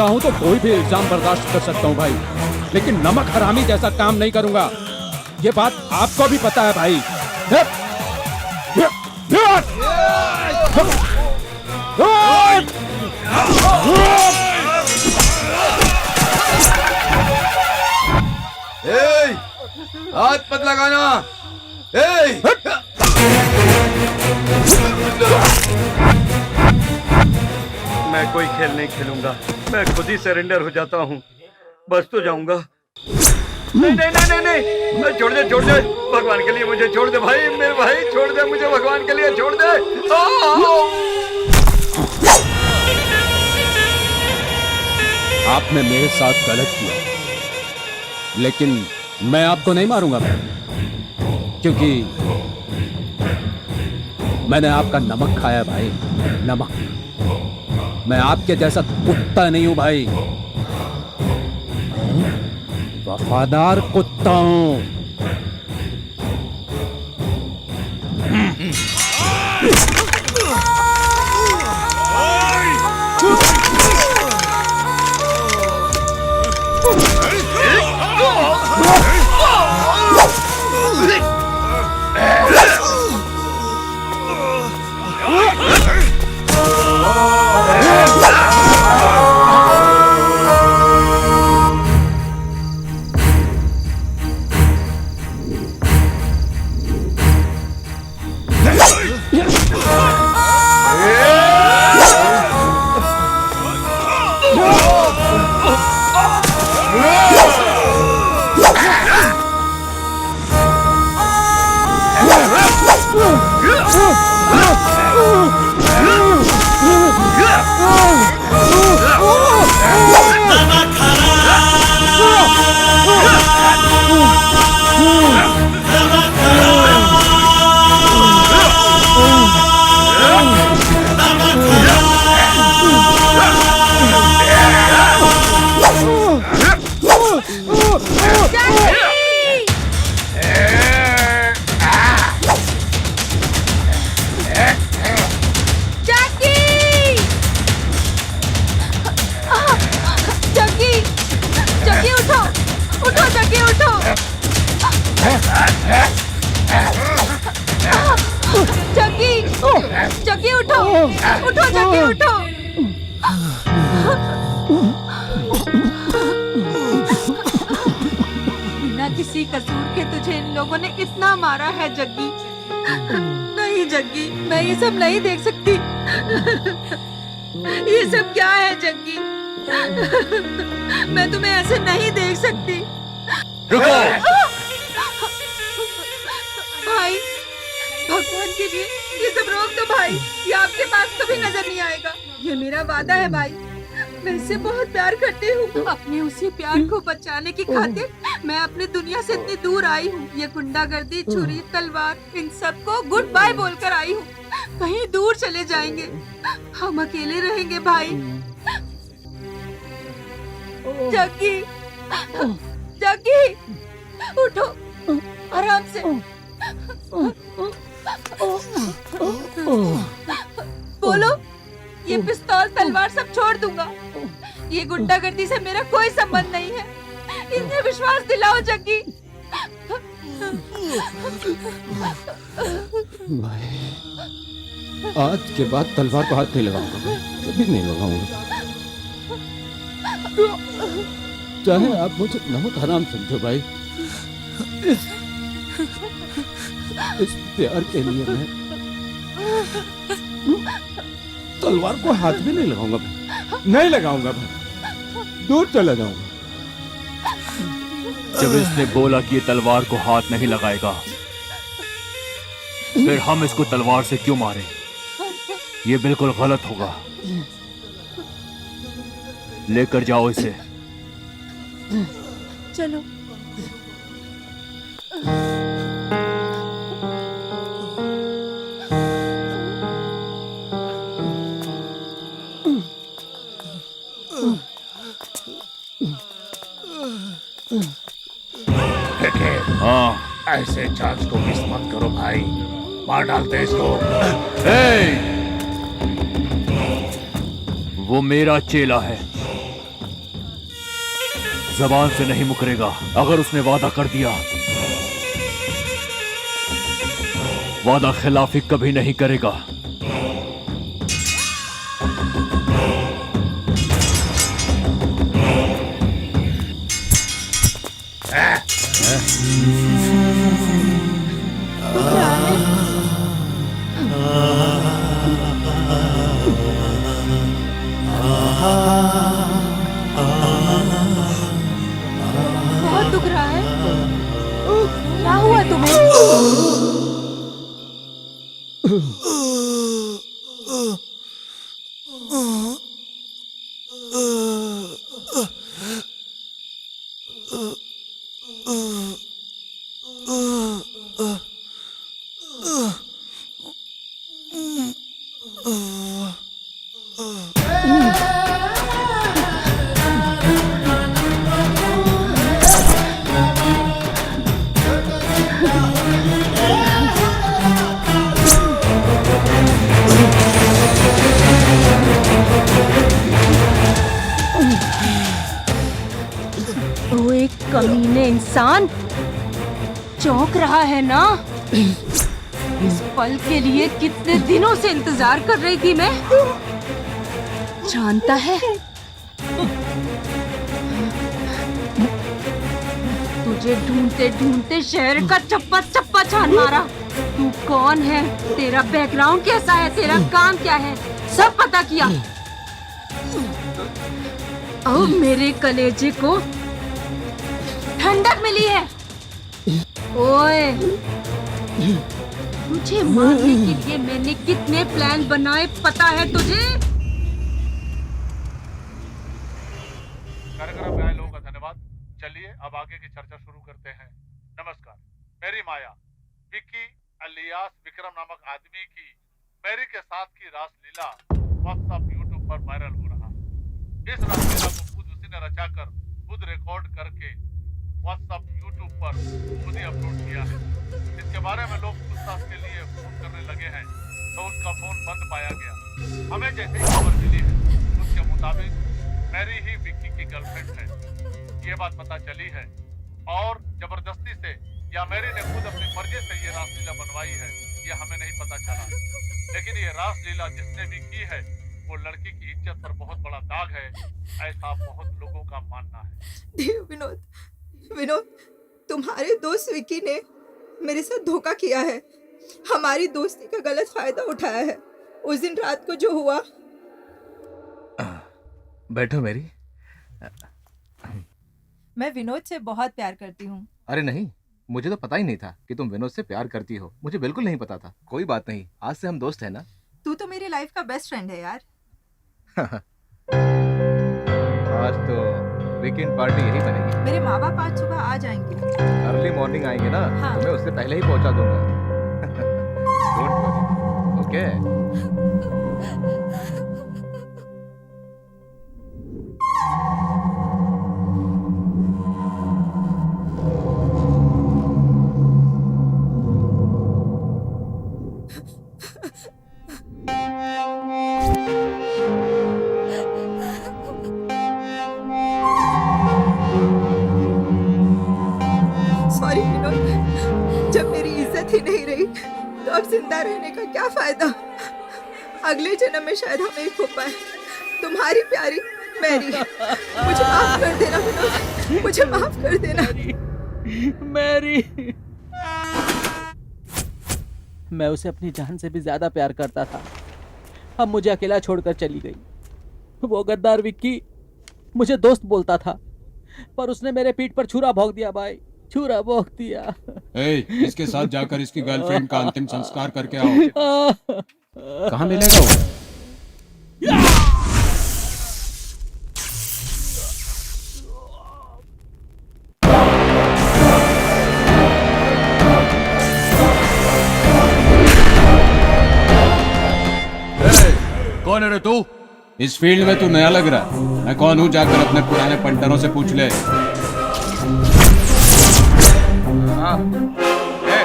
चाहूं तो कोई भी इल्जाम बर्दाश्त कर सकता हूं भाई, लेकिन नमक हरामी जैसा काम नहीं करूंगा। ये बात आपको भी पता है भाई। हाथ मत लगाना। मैं कोई खेल नहीं खेलूंगा, मैं खुद ही सरेंडर हो जाता हूँ। बस तो जाऊंगा। नहीं नहीं नहीं नहीं नहीं, छोड़ दे छोड़ दे, भगवान के लिए मुझे छोड़ दे भाई, मेरे भाई छोड़ दे मुझे, भगवान के लिए छोड़ दे। आपने मेरे साथ गलत किया, लेकिन मैं आपको नहीं मारूंगा भाई, क्योंकि मैंने आपका नमक खाया भाई, नमक। मैं आपके जैसा कुत्ता नहीं हूं भाई, वफादार कुत्ता हूं। जग्गी उठो, उठो जग्गी उठो। बिना किसी कसूर के तुझे इन लोगों ने इतना मारा है जग्गी। नहीं जग्गी, मैं ये सब नहीं देख सकती। ये सब क्या है जग्गी? मैं तुम्हें ऐसे नहीं देख सकती। रुको। भाई, भगवान के लिए ये सब रोक दो भाई, ये आपके पास कभी नजर नहीं आएगा। ये मेरा वादा है भाई, मैं इससे बहुत प्यार करती हूँ। अपने उसी प्यार को बचाने की खातिर मैं अपनी दुनिया से इतनी दूर आई हूँ। ये गुंडागर्दी, छुरी, तलवार, इन सब को गुड बाय बोलकर आई हूँ। कहीं दूर चले जाएंगे, हम अकेले रहेंगे भाई। जग्गी, जग्गी, उठो आराम से। बोलो, ये पिस्तौल तलवार सब छोड़ दूंगा। ये गुंडागर्दी से मेरा कोई संबंध नहीं है, इन्हें विश्वास दिलाओ जग्गी। भाई, आज के बाद तलवार को हाथ नहीं लगाऊंगा भाई, कभी नहीं लगाऊंगा। चाहे आप मुझे नमक हराम समझो भाई, इस प्यार के लिए मैं तलवार को हाथ भी नहीं लगाऊंगा भाई, नहीं लगाऊंगा भाई, दूर चला जाऊंगा। जब इसने बोला कि ये तलवार को हाथ नहीं लगाएगा, फिर हम इसको तलवार से क्यों मारें? ये बिल्कुल गलत होगा। लेकर जाओ इसे। चलो। हाँ, ऐसे चांस को मिस मत करो भाई, मार डालते हैं इसको। वो मेरा चेला है, जबान से नहीं मुकरेगा। अगर उसने वादा कर दिया, वादा खिलाफी कभी नहीं करेगा। बहुत दुख रहा है। क्या हुआ तुम्हें? वो एक कमीने इंसान चौंक रहा है ना। इस पल के लिए कितने दिनों से इंतजार कर रही थी मैं। जानता है, तुझे ढूंढते ढूंढते शहर का चप्पा चप्पा छान मारा। तू कौन है, तेरा बैकग्राउंड कैसा है, तेरा काम क्या है, सब पता किया। अब मेरे कलेजे को ठंडक मिली है। ओए, मुझे मारने के लिए मैंने कितने प्लान बनाए पता है तुझे? कार्यक्रम में आए लोगों का धन्यवाद। चलिए अब आगे की चर्चा शुरू करते हैं। नमस्कार। मेरी माया विक्की अलियास विक्रम नामक आदमी की मैरी के साथ की रासलीला व्हाट्सएप यूट्यूब पर वायरल हो रहा है। इस रासलीला को खुद उसी ने रचाकर खुद रिकॉर्ड करके व्हाट्सएप यूट्यूब पर खुद ही अपलोड किया है। इसके बारे में लोग पूछताछ के लिए फोन करने लगे हैं तो उसका फोन बंद पाया गया। हमें जैसे ही खबर मिली है उसके मुताबिक मैरी ही विक्की की गर्लफ्रेंड है, ये बात पता चली है। और जबरदस्ती से या मैरी ने खुद अपनी मर्जी से ये रासलीला बनवाई है, ये हमें नहीं पता चला। लेकिन ये रासलीला जिसने भी की है वो लड़की की इज्जत पर बहुत बड़ा दाग है, ऐसा बहुत लोगों का मानना है। विनोद, तुम्हारे दोस्त विकी ने मेरे साथ धोखा किया है, हमारी दोस्ती का गलत फायदा उठाया है। उस दिन रात को जो हुआ। बैठो मेरी। मैं विनोद से बहुत प्यार करती हूँ। अरे नहीं, मुझे तो पता ही नहीं था कि तुम विनोद से प्यार करती हो। मुझे बिल्कुल नहीं पता था। कोई बात नहीं, आज से हम दोस्त हैं ना। तू तो मेरी लाइफ का बेस्ट फ्रेंड है यार। आज तो वीकेंड पार्टी यही बनेगी। मेरे माँ बाप आज सुबह आ जाएंगे। अर्ली मॉर्निंग आएंगे ना। हाँ। तुम्हें उससे पहले ही पहुंचा दूंगा। Don't worry, okay? Sorry Vinod, जब मेरी इज्जत ही नहीं रही तो अब जिंदा रहने का क्या फायदा। अगले जन्म में शायद हम एक हो पाए। तुम्हारी प्यारी मैरी। मुझे माफ कर देना विनोद, मुझे माफ कर देना। मैरी, मैं उसे अपनी जान से भी ज्यादा प्यार करता था। अब मुझे अकेला छोड़कर चली गई। वो गद्दार विक्की मुझे दोस्त बोलता था, पर उसने मेरे पीठ पर छुरा भोंक दिया भाई, छुरा भोंक दिया। इसके साथ जाकर इसकी गर्लफ्रेंड का अंतिम संस्कार करके आओ। कहाँ मिलेगा वो? कौन है रे तू? इस फील्ड में तू नया लग रहा है। मैं कौन हूँ जाकर अपने पुराने पंटरों से पूछ ले। हाँ,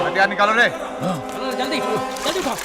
हथियार निकालो रे। जल्दी जल्दी उठाओ।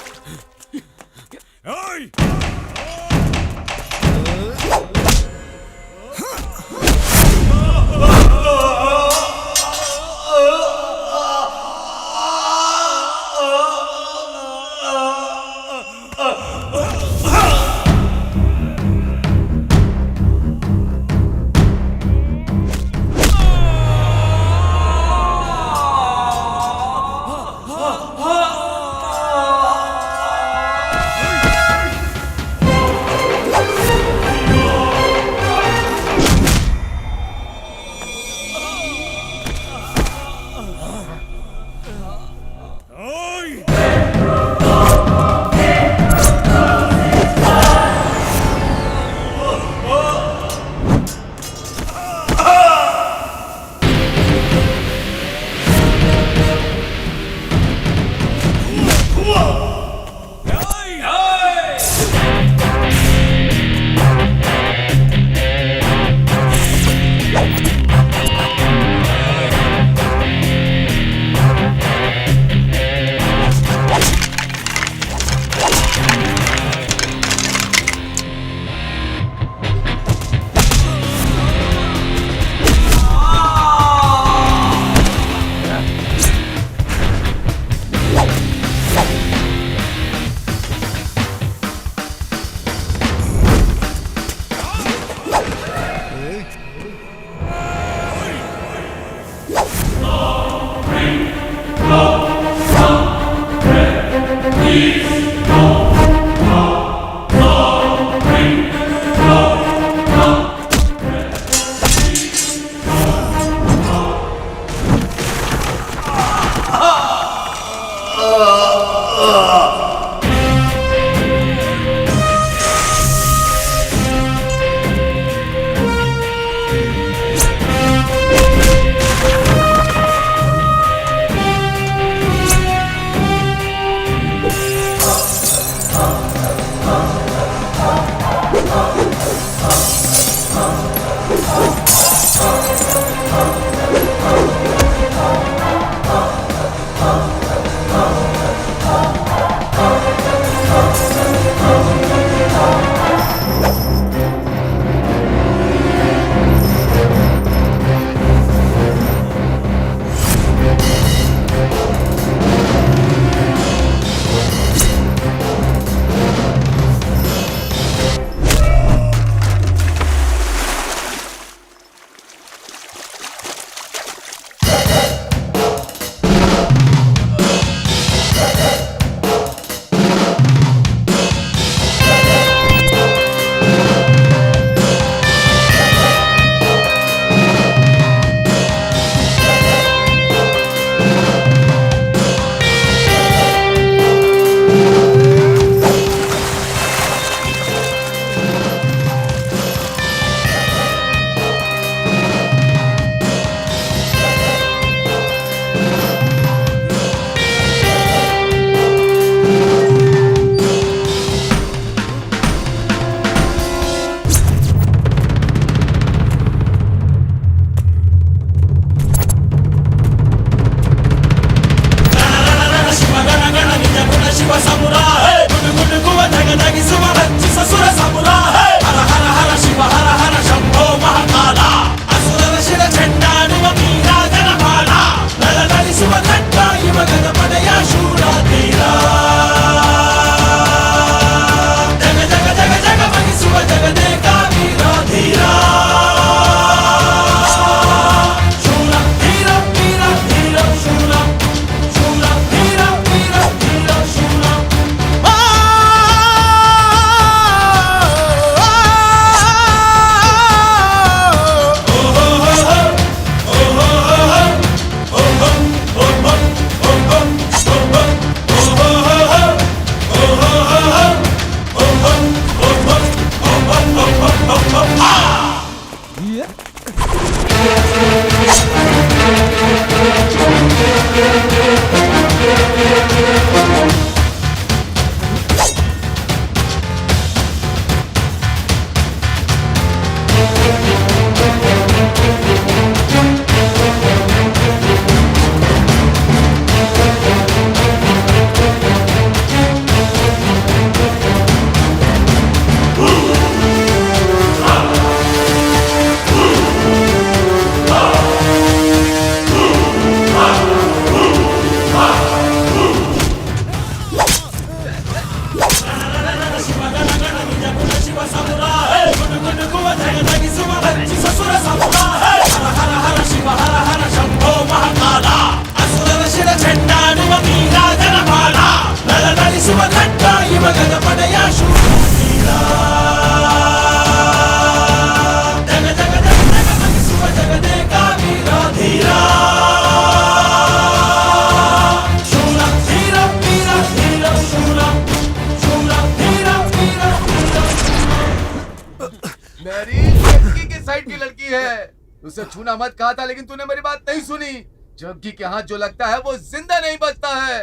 उसे छूना मत कहा था, लेकिन तूने मेरी बात नहीं सुनी। जग्गी के हाथ जो लगता है वो जिंदा नहीं बचता है।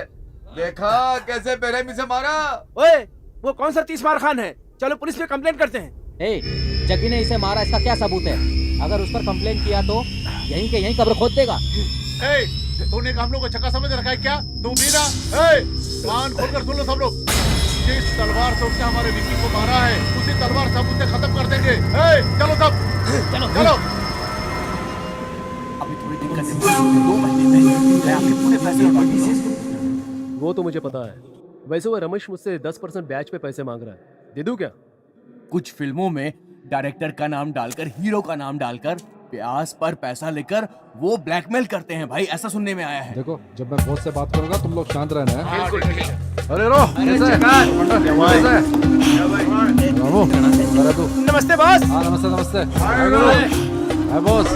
देखा कैसे बेरहमी से मारा। ओए, वो कौन सा 30 मार खान है? चलो पुलिस में कंप्लेंट करते हैं। जग्गी ने इसे मारा, इसका क्या सबूत है? अगर उस पर कंप्लेंट किया तो यहीं के यहीं कब्र खोद देगा। तूने हम लोग को चक्का समझ रखा है क्या? तू भी ना। कान खोलकर सुन लो सब लोग। जिस तलवार से उसने हमारे विक्की को मारा है, उसी तलवार से हम उसे खत्म कर देंगे। चलो सब, चलो चलो। अभी थोड़ी दिक्कत है, 2 महीने में मैं आपके पूरे पैसे लौटा दूंगा। वो तो मुझे पता है। वैसे वो रमेश मुझसे 10% ब्याज पे पैसे मांग रहा है, दे दूं क्या? कुछ फिल्मों में डायरेक्टर का नाम डालकर, हीरो का नाम डालकर ब्याज पर पैसा लेकर वो ब्लैकमेल करते हैं भाई, ऐसा सुनने में आया है। देखो, जब मैं बॉस से बात करूंगा तुम लोग शांत रहना है। बिल्कुल ठीक है। अरे रो, नमस्ते बॉस। हाँ नमस्ते नमस्ते। हाय बॉस।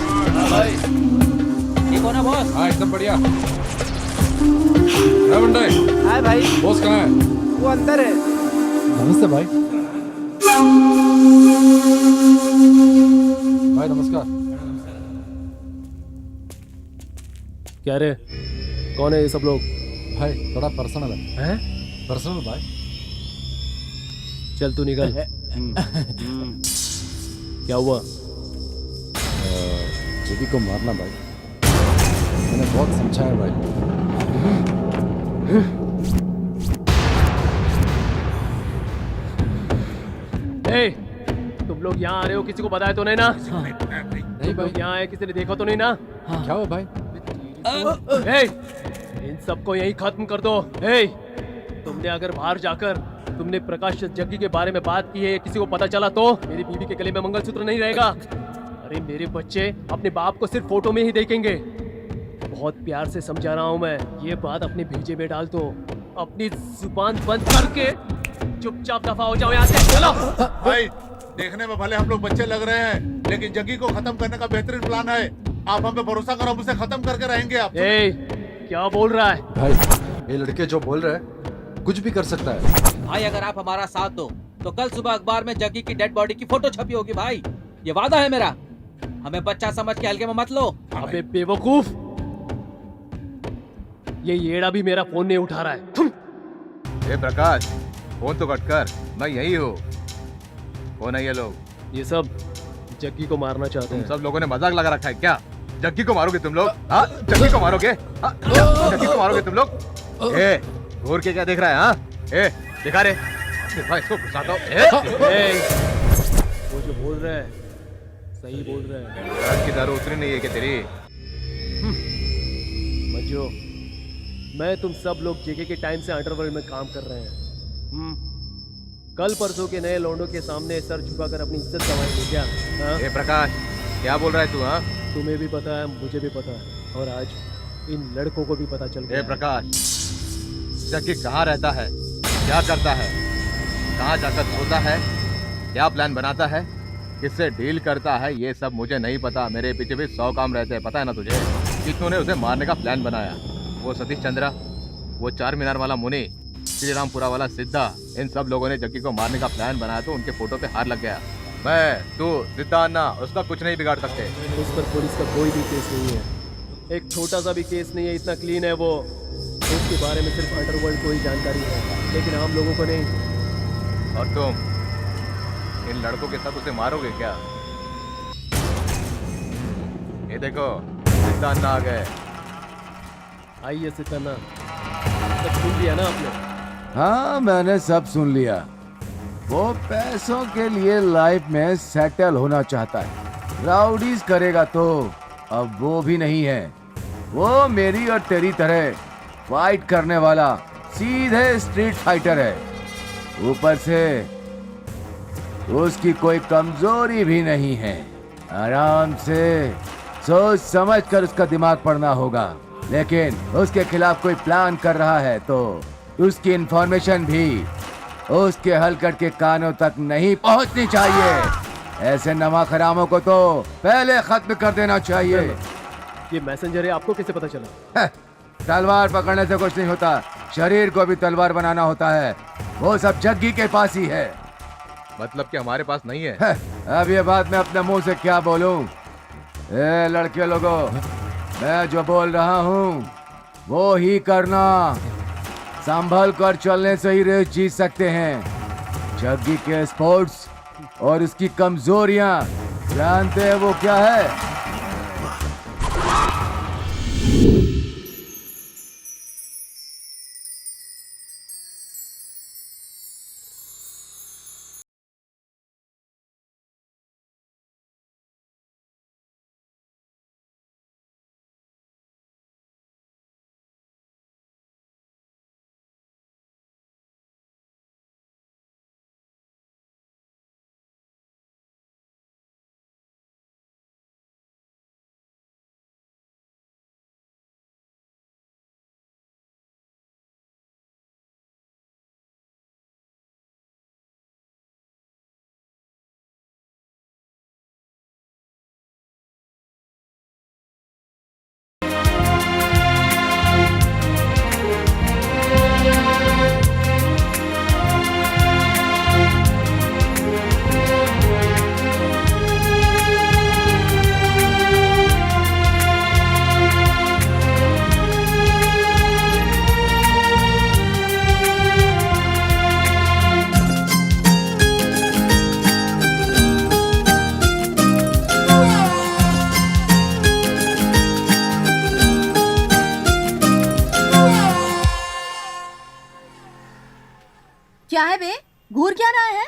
ठीक हो ना बॉस? हाँ एकदम बढ़िया। मुंडे, हाय भाई। बॉस कहाँ है? वो अंदर है। नमस्ते भाई। भाई नमस्कार। क्या रे, कौन है ये सब लोग? भाई थोड़ा पर्सनल है। हैं? पर्सनल भाई। चल तू निकल। क्या हुआ? जग्गी को मारना भाई, मैंने बहुत समझाया भाई। तुम लोग यहाँ आ रहे हो, किसी को बताया तो नहीं ना? नहीं भाई। यहाँ आए, किसी ने देखा तो नहीं ना? क्या हुआ भाई? इन सबको यही खत्म कर दो। तुमने अगर बाहर जाकर तुमने प्रकाश जग्गी के बारे में बात की है, किसी को पता चला तो मेरी बीवी के गले में मंगलसूत्र नहीं रहेगा। अरे मेरे बच्चे अपने बाप को सिर्फ फोटो में ही देखेंगे। बहुत प्यार से समझा रहा हूँ मैं, ये बात अपने भेजे में डाल दो। अपनी जुबान बंद करके चुपचाप दफा हो जाओ यहाँ से। चलो भाई, देखने में भले हम लोग बच्चे लग रहे हैं, लेकिन जग्गी को खत्म करने का बेहतरीन प्लान है। आप हम पे भरोसा करो, हम उसे खत्म करके रहेंगे। आप क्या बोल रहा है भाई? ये लड़के जो बोल रहे हैं कुछ भी कर सकता है भाई। अगर आप हमारा साथ दो तो कल सुबह अखबार में जग्गी की डेड बॉडी की फोटो छपी होगी भाई। ये वादा है मेरा। हमें बच्चा समझ के हल्के में मत लो। अबे बेवकूफ, ये येड़ा भी मेरा फोन नहीं उठा रहा है। प्रकाश, फोन तो कट कर, मैं यही हूँ। कौन है ये लोग? ये सब जग्गी को मारना चाहते तुम हैं। सब लोगों ने मजाक लगा रखा है क्या? जग्गी को मारोगे तुम लोग? हाँ, जग्गी को मारोगे? हाँ, जग्गी को मारोगे तुम लोग? घूर के क्या देख रहा है? हाँ, दिखा रे, दिखा इसको, घुसाता हूँ। वो जो बोल रहा है सही बोल रहा है। रात की दारू उतरी नहीं है क्या तेरी? मंजू, मैं तुम सब लोग जेके के टाइम से अंडरवर्ल्ड में काम कर रहे हैं। कल परसों के नए लौंडों के सामने सर झुकाकर अपनी इज्जत गंवाएंगे क्या? हाँ? प्रकाश, क्या बोल रहा है तू? हाँ, तुम्हें भी पता है, मुझे भी पता है, और आज इन लड़कों को भी पता चल गया। प्रकाश, जग्गी कहाँ रहता है, क्या करता है, कहाँ जाकर सोता है, क्या प्लान बनाता है, किससे डील करता है, ये सब मुझे नहीं पता। मेरे पीछे भी 100 काम रहते हैं, पता है ना तुझे? कि तूने उसे मारने का प्लान बनाया। वो सतीश चंद्रा, वो 4 मीनार वाला मुनि, श्रीरामपुरा वाला सिद्धा, इन सब लोगों ने जग्गी को मारने का प्लान बनाया तो उनके फोटो पे हार लग गया। मैं, तू, सिद्धा अन्ना, उसका कुछ नहीं बिगाड़ सकते। उस पर पुलिस का कोई भी केस नहीं है, एक छोटा सा भी केस नहीं है, इतना क्लीन है वो। उसके बारे में सिर्फ अंडरवर्ल्ड को ही जानकारी है, लेकिन आम लोगों को नहीं। और तुम इन लड़कों के साथ उसे मारोगे क्या? ये देखो, सिद्धा अन्ना आ गए। आइए सिद्धान्ना, सब सुन लिया ना आपने? हाँ, मैंने सब सुन लिया। वो पैसों के लिए लाइफ में सेटल होना चाहता है, राउडीज करेगा तो अब वो भी नहीं है। वो मेरी और तेरी तरह फाइट करने वाला सीधे स्ट्रीट फाइटर है। ऊपर से उसकी कोई कमजोरी भी नहीं है। आराम से सोच समझ कर उसका दिमाग पड़ना होगा, लेकिन उसके खिलाफ कोई प्लान कर रहा है तो उसकी इंफॉर्मेशन भी उसके हलकट के कानों तक नहीं पहुंचनी चाहिए। ऐसे नमक हरामों को तो पहले खत्म कर देना चाहिए। ये मैसेंजर है, आपको कैसे पता चला? तलवार पकड़ने से कुछ नहीं होता, शरीर को भी तलवार बनाना होता है। वो सब जग्गी के पास ही है। मतलब कि हमारे पास नहीं है? अब ये बात मैं अपने मुंह से क्या बोलूं? ए लड़के लोगों, मैं जो बोल रहा हूँ वो ही करना। संभल कर चलने से ही रेस जीत सकते हैं। जग्गी के स्पोर्ट्स और उसकी कमजोरियां जानते हैं वो क्या है? क्या है बे? घूर क्या रहा है?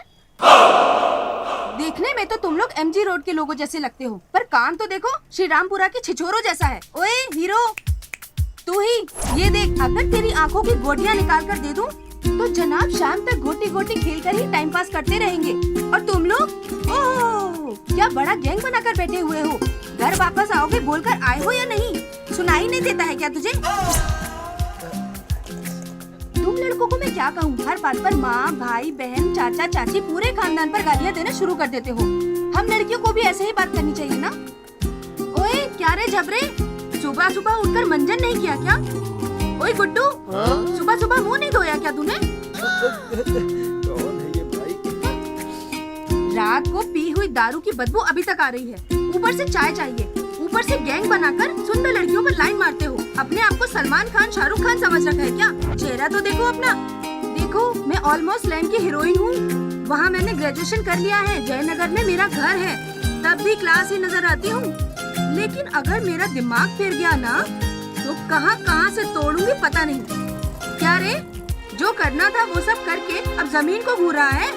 देखने में तो तुम लोग एमजी रोड के लोगों जैसे लगते हो, पर काम तो देखो श्री रामपुरा के छिछोरों जैसा है। ओए हीरो, तू ही ये देख, अगर तेरी आंखों की गोटियां निकाल कर दे दूं, तो जनाब शाम तक गोटी गोटी खेल कर ही टाइम पास करते रहेंगे। और तुम लोग ओह क्या बड़ा गैंग बनाकर बैठे हुए हो। घर वापस आओगे बोलकर आए हो या नहीं? सुनाई नहीं देता है क्या तुझे? तुम लड़कों को मैं क्या कहूँ, हर बात पर माँ भाई बहन चाचा चाची पूरे खानदान पर गालियाँ देना शुरू कर देते हो। हम लड़कियों को भी ऐसे ही बात करनी चाहिए ना? ओए क्या रे झबरे, सुबह सुबह उठकर मंजन नहीं किया क्या? ओए गुड्डू, सुबह सुबह मुंह नहीं धोया क्या तूने? कौन है ये भाई? रात को पी हुई दारू की बदबू अभी तक आ रही है, ऊपर से चाय चाहिए, ऊपर से गैंग बनाकर सुंदर लड़कियों पर लाइन मारते हो। अपने आप को सलमान खान शाहरुख खान समझ रखा है क्या? चेहरा तो देखो अपना। देखो मैं ऑलमोस्ट लैंड की हीरोइन हूँ, वहाँ मैंने ग्रेजुएशन कर लिया है, जयनगर में मेरा घर है, तब भी क्लास ही नजर आती हूँ। लेकिन अगर मेरा दिमाग फिर गया ना, तो कहाँ कहाँ से तोड़ूंगी पता नहीं। क्या रे, जो करना था वो सब करके अब जमीन को घूर रहा है?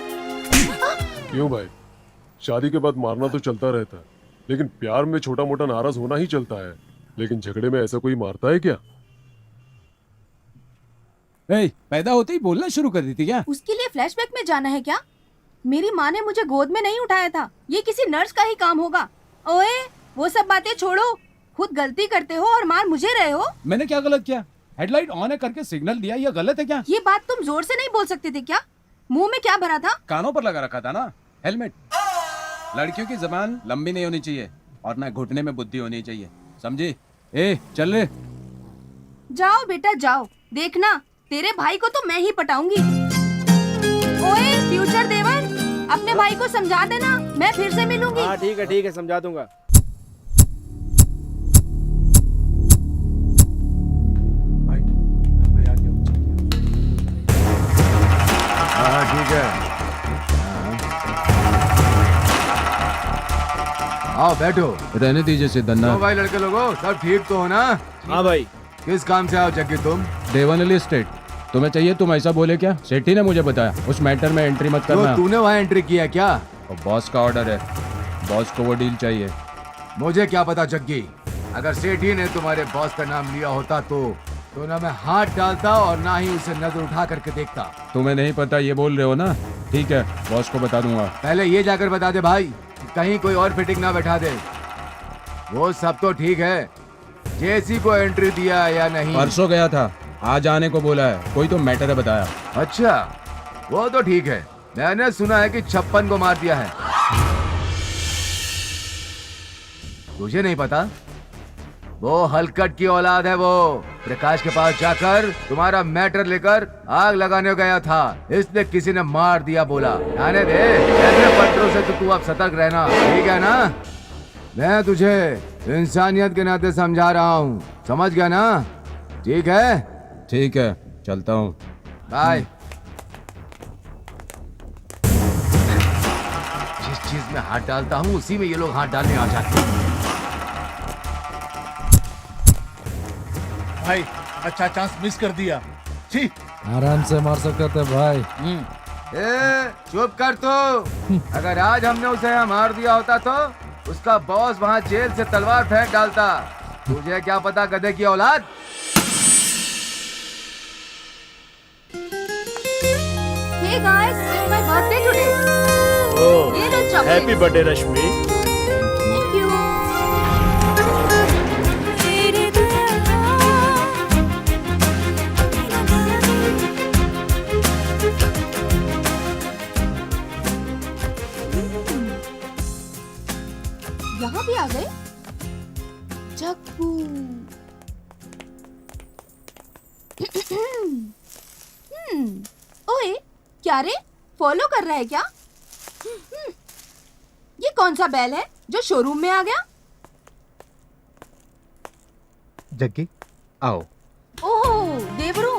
क्यों भाई, शादी के बाद मारना तो चलता रहता है, लेकिन प्यार में छोटा मोटा नाराज होना ही चलता है। लेकिन झगड़े में ऐसा कोई मारता है क्या? पैदा होते ही बोलना शुरू कर दी थी क्या? उसके लिए फ्लैशबैक में जाना है क्या? मेरी माँ ने मुझे गोद में नहीं उठाया था, ये किसी नर्स का ही काम होगा। ओए वो सब बातें छोड़ो, खुद गलती करते हो और मार मुझे रहे हो। मैंने क्या गलत किया? हेडलाइट ऑन है करके सिग्नल दिया, ये गलत है क्या? ये बात तुम जोर से नहीं बोल सकते थे क्या? मुंह में क्या भरा था? कानों पर लगा रखा था ना हेलमेट। लड़कियों की जबान लंबी नहीं होनी चाहिए और ना घुटने में बुद्धि होनी चाहिए, समझी? ए चल रे। जाओ बेटा जाओ, देखना तेरे भाई को तो मैं ही पटाऊंगी। ओए फ्यूचर देवर, अपने भाई को समझा देना, मैं फिर से मिलूंगी। हाँ ठीक है समझा दूंगा। हाँ ठीक है, आओ बैठो। रहने दीजिए सिद्धन्ना। तो भाई लड़के लोगों, सब ठीक तो हो ना? हाँ भाई। किस काम से आओ जग्गी तुम? देवानली स्टेट। तुम्हें चाहिए, तुम ऐसा बोले क्या? सेठी ने मुझे बताया, उस मैटर में एंट्री मत करना। तो तूने वहाँ एंट्री किया क्या? और बॉस का ऑर्डर है, बॉस को वो डील चाहिए। मुझे क्या पता जग्गी, अगर सेठी ने तुम्हारे बॉस का नाम लिया होता तो ना मैं हाथ डालता और ना ही उसे नजर उठा करके देखता। तुम्हें नहीं पता ये बोल रहे हो ना? ठीक है, बॉस को बता दूंगा। पहले ये जाकर बता दे भाई, कहीं कोई और फिटिंग ना बैठा दे। वो सब तो ठीक है, जेसी को एंट्री दिया या नहीं? परसों गया था, आज आने को बोला है, कोई तो मैटर है बताया। अच्छा वो तो ठीक है, मैंने सुना है कि 56 को मार दिया है। तुझे नहीं पता? वो हलकट की औलाद है, वो प्रकाश के पास जाकर तुम्हारा मैटर लेकर आग लगाने गया था, इसलिए किसी ने मार दिया बोला। आने दे, ऐसे पत्थरों से तो तू अब सतर्क रहना, ठीक है ना? मैं तुझे इंसानियत के नाते समझा रहा हूँ, समझ गया ना? ठीक है? ठीक है, चलता हूँ। बाय। जिस चीज में हाथ डालता हूँ उसी में ये लोग हाथ डालने आ जाते हैं। भाई अच्छा चांस मिस कर दिया। छी। आराम से मार सकते थे भाई। ए, चुप कर तू। अगर आज हमने उसे यहाँ मार दिया होता तो उसका बॉस वहाँ जेल से तलवार फेंक डालता। तुझे क्या पता गधे की औलाद। Hey guys, it's my birthday today. ये लो chocolate. Happy birthday Rashmi. Thank you. यहाँ भी आ गए जग्गू। ओए क्या रे, फॉलो कर रहा है क्या? ये कौन सा बैल है जो शोरूम में आ गया? जग्गी आओ। ओह देवरू,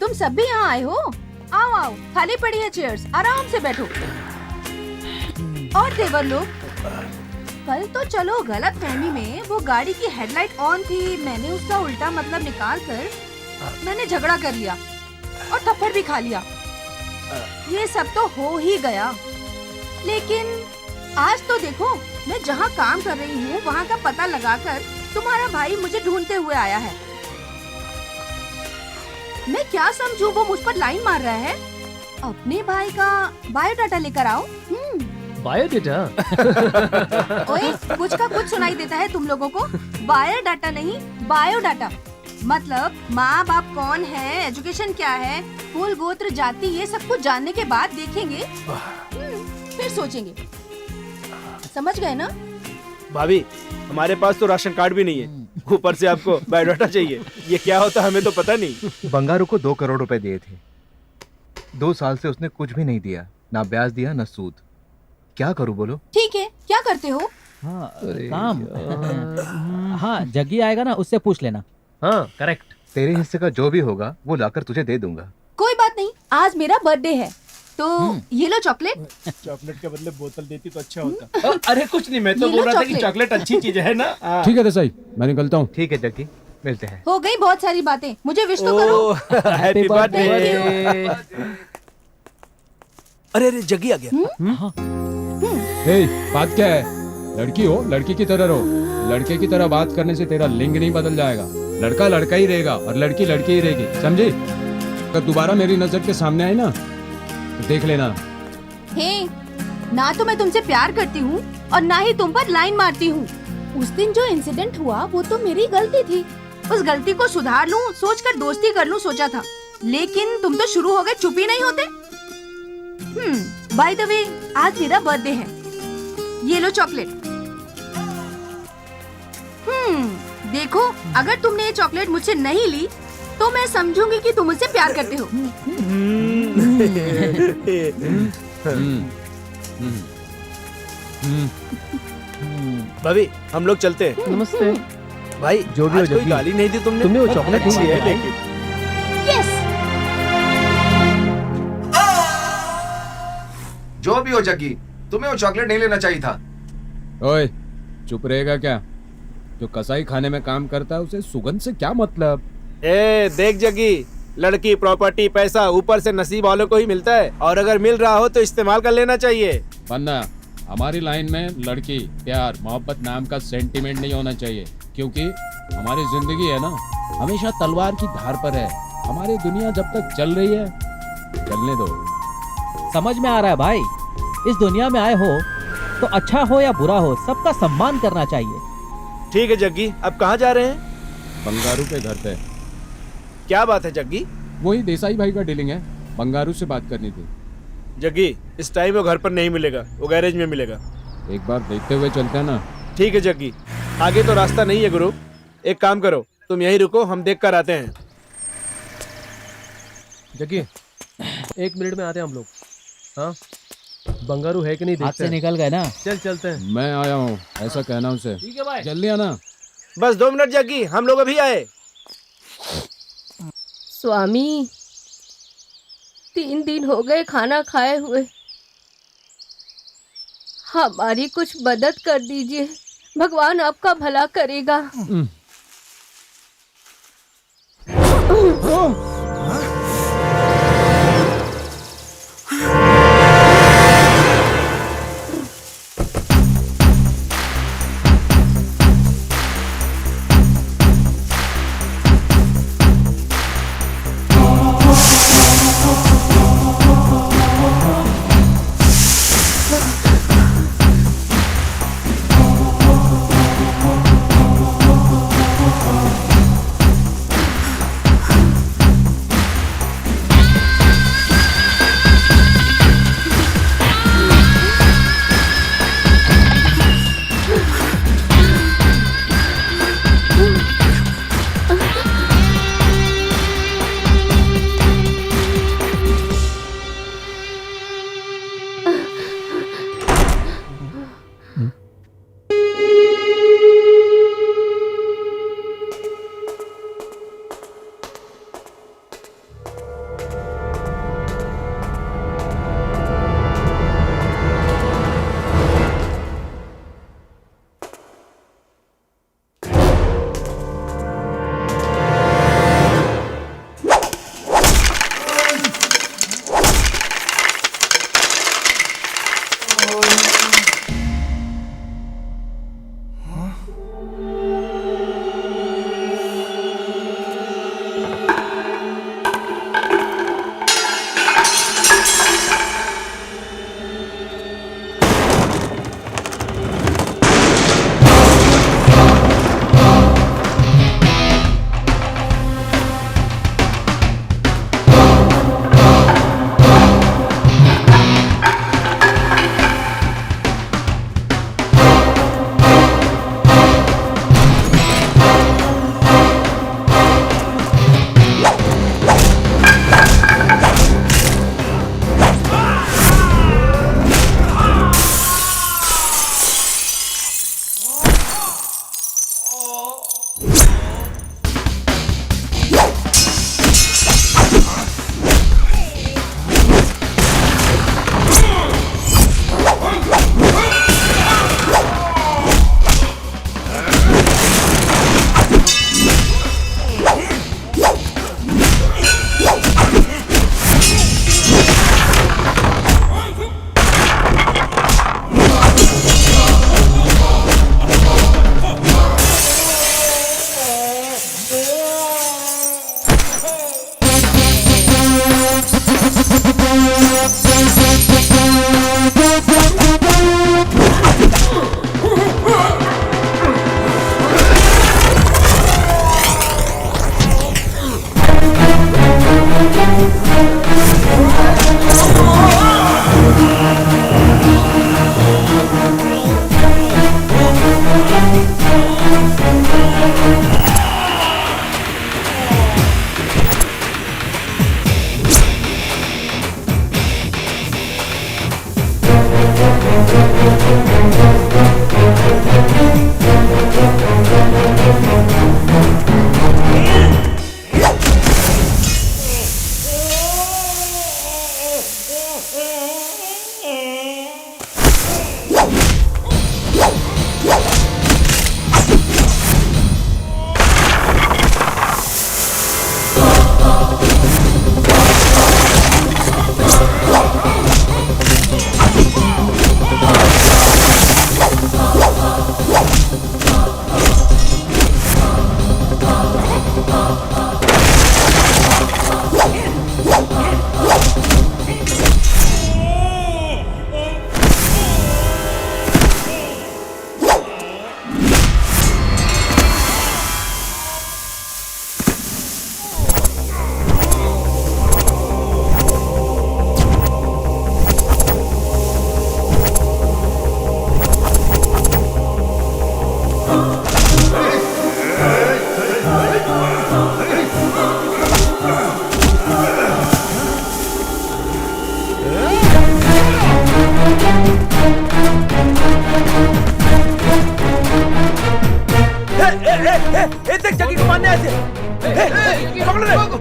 तुम सब भी यहाँ आए हो? आओ आओ, खाली पड़ी है चेयर्स, आराम से बैठो। और देवर लोग, कल तो चलो गलत फहमी में वो गाड़ी की हेडलाइट ऑन थी, मैंने उसका उल्टा मतलब निकाल कर मैंने झगड़ा कर लिया और थप्पड़ भी खा लिया। ये सब तो हो ही गया, लेकिन आज तो देखो, मैं जहाँ काम कर रही हूँ वहाँ का पता लगाकर तुम्हारा भाई मुझे ढूंढते हुए आया है। मैं क्या समझूं, वो मुझ पर लाइन मार रहा है। अपने भाई का बायोडाटा लेकर आओ। बायोडेटा? ओए, कुछ का कुछ सुनाई देता है तुम लोगों को। बायोडाटा नहीं, बायोडाटा। मतलब माँ बाप कौन है, एजुकेशन क्या है, कुल गोत्र जाति, ये सब कुछ जानने के बाद देखेंगे, फिर सोचेंगे। समझ गए ना? भाभी, हमारे पास तो राशन कार्ड भी नहीं है, ऊपर से आपको बायोडाटा चाहिए। ये क्या होता हमें तो पता नहीं। बंगारू को 2 करोड़ रुपए दिए थे, 2 साल से उसने कुछ भी नहीं दिया, ना ब्याज दिया ना सूद। क्या करूं बोलो? ठीक है, क्या करते हो? हाँ, काम। हाँ, जग्गी आएगा ना, उससे पूछ लेना। हाँ करेक्ट। तेरे हिस्से का जो भी होगा वो लाकर तुझे दे दूंगा। कोई बात नहीं, आज मेरा बर्थडे है तो ये लो चॉकलेट। चॉकलेट के बदले बोतल देती तो अच्छा होता। अरे कुछ नहीं, मैं तो ये बोल लो रहा था कि चॉकलेट। चॉकलेट अच्छी चीज है ना। ठीक है देसाई, मैं निकलता हूँ। ठीक है जग्गी, मिलते हैं। हो गई बहुत सारी बातें, मुझे विश तो करो। Happy birthday. अरे अरे जग्गी आ गया। ए, बात क्या है? लड़की हो, लड़की की तरह रहो। लड़के की तरह बात करने से तेरा लिंग नहीं बदल जाएगा। लड़का लड़का ही रहेगा और लड़की लड़की ही रहेगी, समझी? अगर दोबारा मेरी नजर के सामने आए ना तो देख लेना। हे, ना तो मैं तुमसे प्यार करती हूँ और ना ही तुम पर लाइन मारती हूँ। उस दिन जो इंसिडेंट हुआ वो तो मेरी गलती थी। उस गलती को सुधार लूं सोचकर दोस्ती कर लूं सोचा था, लेकिन तुम तो शुरू हो गए, चुप ही नहीं होते। बाय द वे, आज मेरा बर्थडे है, ये लो चॉकलेट। देखो, अगर तुमने ये चॉकलेट मुझसे नहीं ली तो मैं समझूंगी कि तुम मुझसे प्यार करते हो। भाभी, हम लोग चलते हैं। नमस्ते। भाई, जो भी हो आज कोई जग्गी, गाली नहीं दी तुमने। तुमने वो चॉकलेट अच्छी नहीं है दी। लेकिन। यस। जो भी हो जग्गी, तुम्हें वो चॉकलेट नहीं लेना चाहिए था। ओए, चुप रहेगा क्या? जो कसाई खाने में काम करता है उसे सुगंध से क्या मतलब? ए, देख जग्गी, लड़की, प्रॉपर्टी, पैसा ऊपर से नसीब वालों को ही मिलता है, और अगर मिल रहा हो तो इस्तेमाल कर लेना चाहिए। वरना हमारी लाइन में लड़की, प्यार, मोहब्बत नाम का सेंटीमेंट नहीं होना चाहिए, क्योंकि हमारी जिंदगी है ना, हमेशा तलवार की धार पर है। हमारी दुनिया जब तक चल रही है, चलने दो। समझ में आ रहा है भाई, इस दुनिया में आए हो तो अच्छा हो या बुरा हो, सबका सम्मान करना चाहिए। ठीक है जग्गी, अब कहाँ जा रहे हैं? बंगारू के घर पे। क्या बात है जग्गी? वही देसाई भाई का डीलिंग है, बंगारू से बात करनी थी। जग्गी, इस टाइम वो घर पर नहीं मिलेगा, वो गैरेज में मिलेगा। एक बार देखते हुए चलते हैं ना। ठीक है जग्गी, आगे तो रास्ता नहीं है गुरु। एक काम करो, तुम यहीं रुको, हम देख कर आते हैं। जग्गी 1 मिनट में आते हैं हम लोग। हाँ बंगारू है कि नहीं हाथ देखते से निकल गए ना। चल चलते हैं। मैं आया हूँ, ऐसा कहना उसे। ठीक है भाई। जल्दी आना। बस 2 मिनट जग्गी, हम लोग अभी आए। स्वामी 3 दिन हो गए खाना खाए हुए, हमारी कुछ मदद कर दीजिए, भगवान आपका भला करेगा।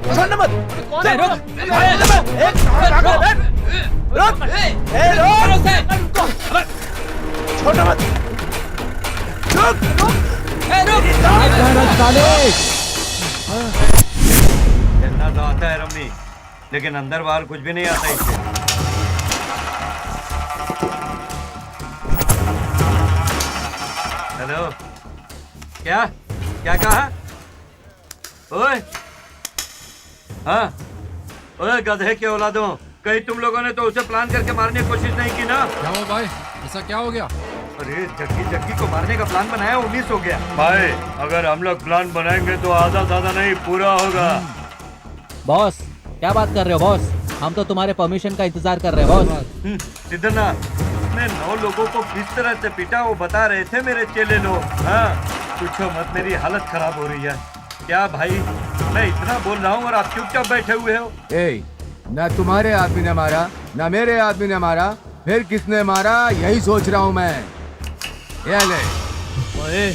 छोड़ना मत। कौन है? रुक। रुक। छोड़ना मत। कहना तो आता है रमनी, लेकिन अंदर बाहर कुछ भी नहीं आता इससे। हेलो, क्या क्या कहा? ओए, हाँ, ओए गधे के औलादों, कहीं तुम लोगों ने तो उसे प्लान करके मारने की कोशिश नहीं की ना? क्या हुआ भाई, ऐसा क्या हो गया? अरे जग्गी जग्गी को मारने का प्लान बनाया, 19 हो गया। भाई अगर हम लोग प्लान बनाएंगे तो आधा ज्यादा नहीं पूरा होगा। बॉस क्या बात कर रहे हो बॉस? हम तो तुम्हारे परमिशन का इंतजार कर रहे हैं बॉस। सिद्धनाथ, मैं 9 लोगों को किस तरह से पीटा वो बता रहे थे मेरे चेले लोग। हाँ, पूछो मत, मेरी हालत खराब हो रही है। क्या भाई, मैं इतना बोल रहा हूँ और आप चुपचाप बैठे हुए हो? ए, ना तुम्हारे आदमी ने मारा, ना मेरे आदमी ने मारा, फिर किसने मारा यही सोच रहा हूँ मैं। ये ले। ओए,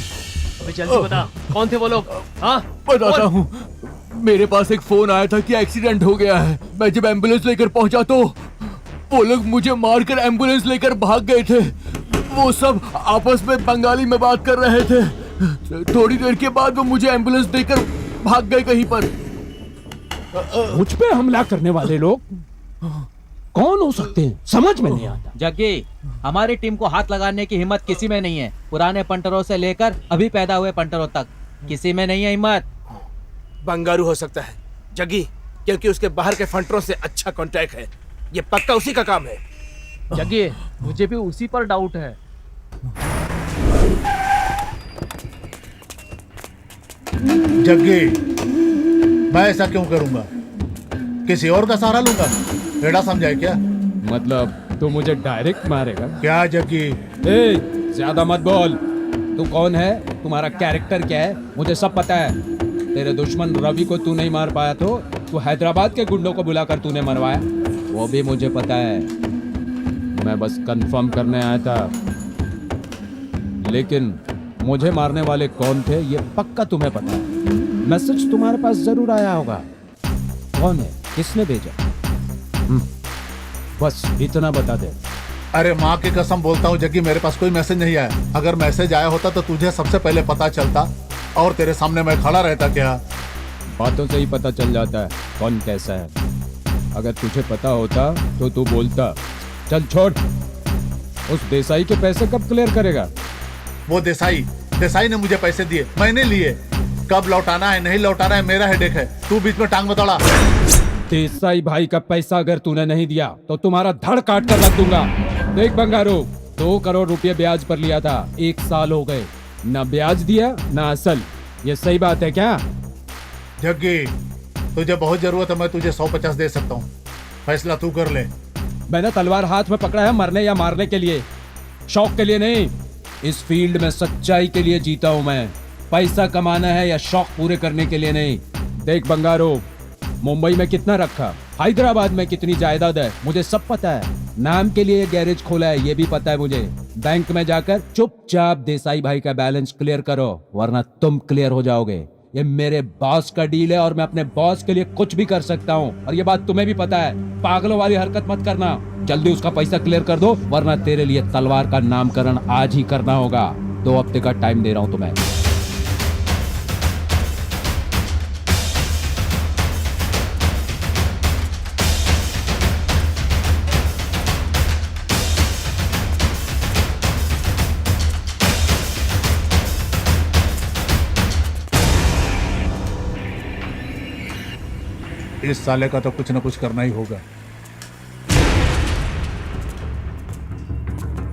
अभी जल्दी बता, कौन थे वो लोग? हाँ, बताता हूँ। मेरे पास एक फोन आया था कि एक्सीडेंट हो गया है। मैं जब एम्बुलेंस लेकर पहुंचा तो वो लोग मुझे मारकर एम्बुलेंस लेकर भाग गए थे। वो सब आपस में बंगाली में बात कर रहे थे। थोड़ी देर के बाद वो मुझे एम्बुलेंस देकर भाग गए कहीं पर। मुझ पे हमला करने वाले लोग कौन हो सकते हैं, समझ में नहीं आता। जग्गी, हमारी टीम को हाथ लगाने की हिम्मत किसी में नहीं है। पुराने पंटरों से लेकर अभी पैदा हुए पंटरों तक किसी में नहीं है हिम्मत। बंगारू हो सकता है जग्गी, क्योंकि उसके बाहर के फंटरों से अच्छा कांटेक्ट है। ये पक्का उसी का काम है। जग्गी, मुझे भी उसी पर डाउट है। जग्गी, मैं ऐसा क्यों करूंगा? किसी और का सहारा लूंगा? एड़ा समझाए क्या? मतलब तू मुझे डायरेक्ट मारेगा? क्या जग्गी? ए, ज्यादा मत बोल। तू कौन है, तुम्हारा कैरेक्टर क्या है, मुझे सब पता है। तेरे दुश्मन रवि को तू नहीं मार पाया तो तू हैदराबाद के गुंडों को बुलाकर तूने मरवाया, वो भी मुझे पता है। मैं बस कंफर्म करने आया था, लेकिन मुझे मारने वाले कौन थे ये पक्का तुम्हें पता है। मैसेज तुम्हारे पास जरूर आया होगा। कौन है, किसने भेजा? बस इतना बता दे। अरे माँ की कसम बोलता हूँ जग्गी, मेरे पास कोई मैसेज नहीं आया। अगर मैसेज आया होता तो तुझे सबसे पहले पता चलता और तेरे सामने मैं खड़ा रहता। क्या बातों से ही पता चल जाता है कौन कैसा है। अगर तुझे पता होता तो तू बोलता। चल छोड़, उस देसाई के पैसे कब क्लियर करेगा? वो देसाई ने मुझे पैसे दिए, मैंने लिए। कब लौटाना है नहीं लौटाना है मेरा हेडेक है, तू बीच में टांग बतौड़ा। देसाई भाई का पैसा अगर तूने नहीं दिया तो तुम्हारा धड़ काट कर रख दूंगा। देख बंगारू, 2 करोड़ रुपए ब्याज पर लिया था, 1 साल हो गए, ना ब्याज दिया ना असल। ये सही बात है क्या? जग्गी, तुझे बहुत जरूरत है, मैं तुझे 150 दे सकता हूँ, फैसला तू कर ले। मैंने तलवार हाथ में पकड़ा है मरने या मारने के लिए, शौक के लिए नहीं। इस फील्ड में सच्चाई के लिए जीता हूं मैं, पैसा कमाना है या शौक पूरे करने के लिए नहीं। देख बंगारो, मुंबई में कितना रखा, हैदराबाद में कितनी जायदाद है, मुझे सब पता है। नाम के लिए गैरेज खोला है ये भी पता है मुझे। बैंक में जाकर चुपचाप देसाई भाई का बैलेंस क्लियर करो, वरना तुम क्लियर हो जाओगे। ये मेरे बॉस का डील है और मैं अपने बॉस के लिए कुछ भी कर सकता हूँ, और ये बात तुम्हें भी पता है। पागलों वाली हरकत मत करना, जल्दी उसका पैसा क्लियर कर दो, वरना तेरे लिए तलवार का नामकरण आज ही करना होगा। 2 हफ्ते का टाइम दे रहा हूँ तुम्हें। इस साले का तो कुछ न कुछ करना ही होगा।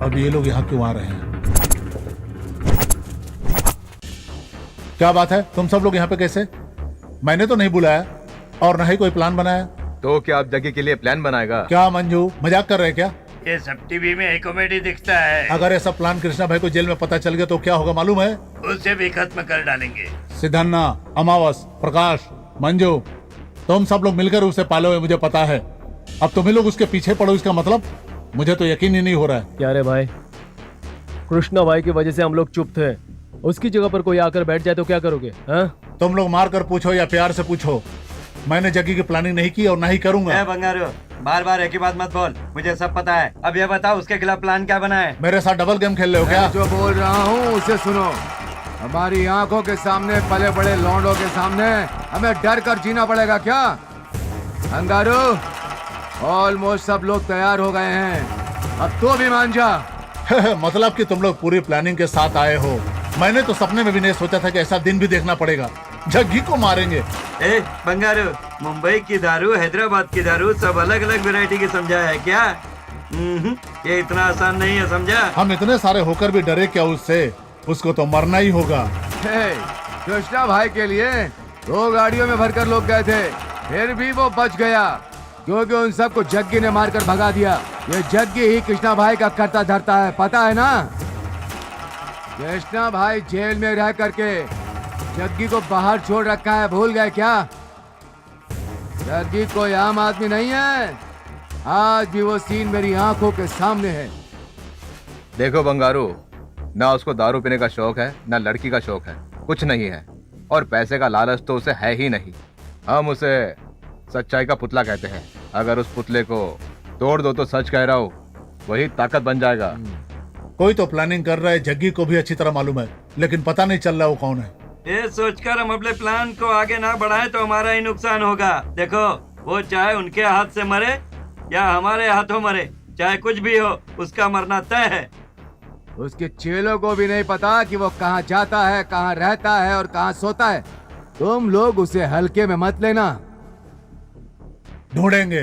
अब ये लोग यहाँ क्यों आ रहे हैं? क्या बात है, तुम सब लोग यहाँ पे कैसे? मैंने तो नहीं बुलाया और न ही कोई प्लान बनाया। तो क्या आप जग्गी के लिए प्लान बनाएगा? क्या मंजू, मजाक कर रहे हैं क्या? ये सब टीवी में कॉमेडी दिखता है। अगर ऐसा प्लान कृष्णा भाई को जेल में पता चल गया तो क्या होगा मालूम है? उसे भी खत्म कर डालेंगे। सिद्धन्ना, अमावस, प्रकाश, मंजू, तुम सब लोग मिलकर उसे पाले हुए मुझे पता है। अब तुम्हें लोग उसके पीछे पड़ो, इसका मतलब मुझे तो यकीन ही नहीं हो रहा है। क्या रे भाई, कृष्णा भाई की वजह से हम लोग चुप थे, उसकी जगह पर कोई आकर बैठ जाए तो क्या करोगे? हाँ? तुम लोग मार कर पूछो या प्यार से पूछो, मैंने जग्गी की प्लानिंग नहीं की और ना ही करूंगा। बंगारू बार बार एक ही बात मत बोल, मुझे सब पता है। अब ये बताओ उसके खिलाफ प्लान क्या बना है? मेरे साथ डबल गेम खेल रहे हो क्या? मैं जो बोल रहा हूँ उसे सुनो। हमारी आंखों के सामने पले बड़े लौंडों के सामने हमें डर कर जीना पड़ेगा क्या? अंगारू, ऑलमोस्ट सब लोग तैयार हो गए हैं, अब तो भी मान जा। मतलब कि तुम लोग पूरी प्लानिंग के साथ आए हो। मैंने तो सपने में भी नहीं सोचा था कि ऐसा दिन भी देखना पड़ेगा। जग्गी को मारेंगे। ए बंगारू, मुंबई की दारू, हैदराबाद की दारू सब अलग अलग वैरायटी की समझा है क्या? ये इतना आसान नहीं है, समझा? हम इतने सारे होकर भी डरे क्या उससे? उसको तो मरना ही होगा। कृष्णा भाई के लिए 2 गाड़ियों में भरकर लोग गए थे, फिर भी वो बच गया क्योंकि उन सबको जग्गी ने मारकर भगा दिया। ये जग्गी ही कृष्णा भाई का करता धरता है, पता है ना? कृष्णा भाई जेल में रह करके जग्गी को बाहर छोड़ रखा है, भूल गए क्या? जग्गी कोई आम आदमी नहीं है, आज भी वो सीन मेरी आंखों के सामने है। देखो बंगारू, ना उसको दारू पीने का शौक है ना लड़की का शौक है, कुछ नहीं है। और पैसे का लालच तो उसे है ही नहीं। हम उसे सच्चाई का पुतला कहते हैं। अगर उस पुतले को तोड़ दो तो सच कह रहा हूँ वही ताकत बन जाएगा। कोई तो प्लानिंग कर रहा है, जग्गी को भी अच्छी तरह मालूम है, लेकिन पता नहीं चल रहा वो कौन है। ये सोचकर हम अपने प्लान को आगे ना बढ़ाएं तो हमारा ही नुकसान होगा। देखो, वो चाहे उनके हाथ से मरे या हमारे हाथों मरे, चाहे कुछ भी हो, उसका मरना तय है। उसके चेलों को भी नहीं पता कि वो कहाँ जाता है, कहाँ रहता है और कहाँ सोता है। तुम लोग उसे हल्के में मत लेना। ढूंढेंगे,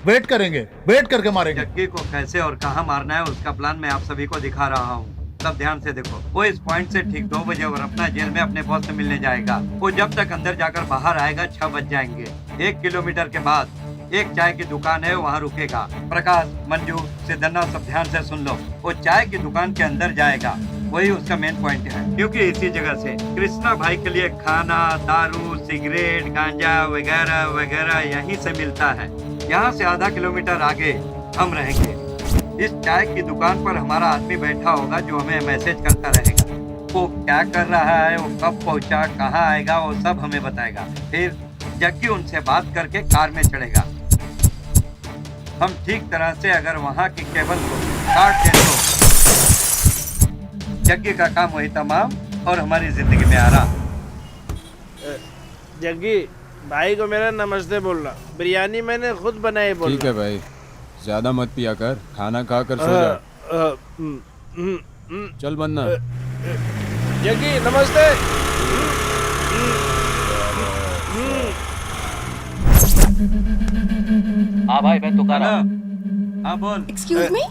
वेट करेंगे, वेट करके मारेंगे। जग्गी को कैसे और कहाँ मारना है उसका प्लान मैं आप सभी को दिखा रहा हूँ। सब ध्यान से देखो। वो इस पॉइंट से ठीक 2 बजे और अपना जेल में अपने बॉस से मिलने जाएगा। वो जब तक अंदर जाकर बाहर आएगा 6 बज जाएंगे। 1 किलोमीटर के बाद एक चाय की दुकान है, वहाँ रुकेगा। प्रकाश, मंजू, सिद्धन्ना सब ध्यान से सुन लो। वो चाय की दुकान के अंदर जाएगा, वही उसका मेन पॉइंट है, क्योंकि इसी जगह से कृष्णा भाई के लिए खाना, दारू, सिगरेट, गांजा वगैरह वगैरह यहीं से मिलता है। यहाँ से आधा किलोमीटर आगे हम रहेंगे। इस चाय की दुकान पर हमारा आदमी बैठा होगा जो हमें मैसेज करता रहेगा। वो क्या कर रहा है, वो कब पहुंचा, कहाँ आएगा, वो सब हमें बताएगा। फिर जग्गी उनसे बात करके कार में चढ़ेगा। हम ठीक तरह से अगर वहाँ की केबल को काट दें तो जग्गी का काम वही तमाम और हमारी जिंदगी में आराम। जग्गी भाई को मेरा नमस्ते बोलना। बिरयानी मैंने खुद बनाई बोलना। ठीक है भाई, ज्यादा मत पिया कर, खाना खा कर सो जा। चल बनना। जग्गी नमस्ते। हाँ भाई, मैं तुकाराम। हाँ बोल। एक्सक्यूज मी,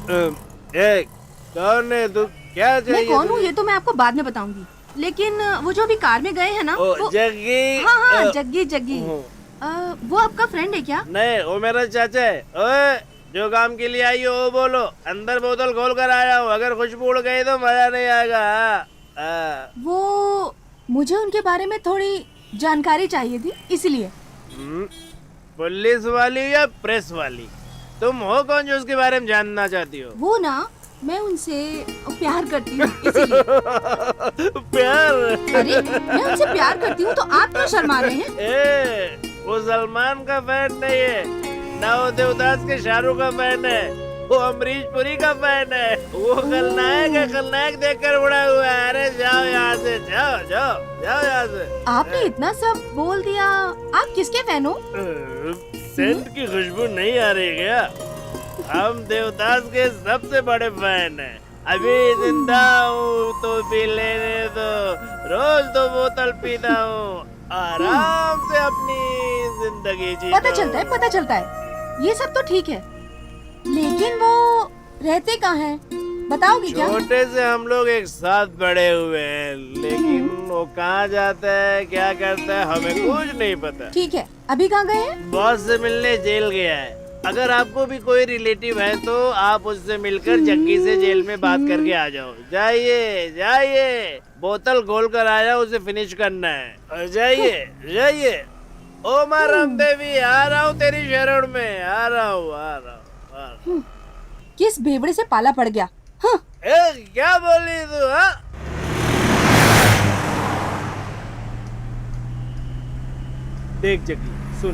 कौन है तू? क्या चाहिए? मैं कौन हूँ ये तो मैं आपको बाद में बताऊंगी, लेकिन वो जो अभी कार में गए हैं ना, वो जग्गी। हाँ जग्गी जग्गी, वो आपका फ्रेंड है क्या? नहीं, वो मेरा चाचा है। ओए, जो काम के लिए आई हो वो बोलो। अंदर बोतल खोल कर आया हूँ, अगर खुशबू उड़ गई तो मजा नहीं आएगा। वो मुझे उनके बारे में थोड़ी जानकारी चाहिए थी, इसलिए। पुलिस वाली या प्रेस वाली? तुम हो कौन जो उसके बारे में जानना चाहती हो? वो ना, मैं उनसे प्यार करती हूँ, इसलिए। प्यार? अरे मैं उनसे प्यार करती हूँ तो आप क्यों शर्मा रहे हैं? वो सलमान का फैन नहीं है, ना वो देवदास के शाहरुख का फैन है, वो अमरीश पुरी का फैन है। वो खलनायक है, खलनायक देखकर उड़ा हुआ है। अरे जाओ यहाँ से, जाओ जाओ जाओ यहाँ से। आपने इतना सब बोल दिया, आप किसके फैन हो? सेंट की खुशबू नहीं आ रही क्या? हम देवदास के सबसे बड़े फैन हैं। अभी जिंदा हूँ तो पी लेने दो, रोज 2 बोतल पीता हूँ, आराम से अपनी जिंदगी जी। पता चलता है, ये सब तो ठीक है, लेकिन वो रहते कहाँ हैं? बताओगे क्या? छोटे से हम लोग एक साथ बड़े हुए हैं, लेकिन वो कहाँ जाता है, क्या करता है, हमें कुछ नहीं पता। ठीक है, अभी कहाँ गए हैं? बॉस से मिलने जेल गया है। अगर आपको भी कोई रिलेटिव है तो आप उससे मिलकर जग्गी से जेल में बात करके आ जाओ। जाइए जाइए, बोतल खोल कर आया, उसे फिनिश करना है। जाइए जाइए। ओ माँ रामदेवी, आ रहा हूँ तेरी शरण में, आ रहा हूँ। किस बेवड़े से पाला पड़ गया? हाँ। क्या बोली तू? हाँ, देख जग्गी, सुन,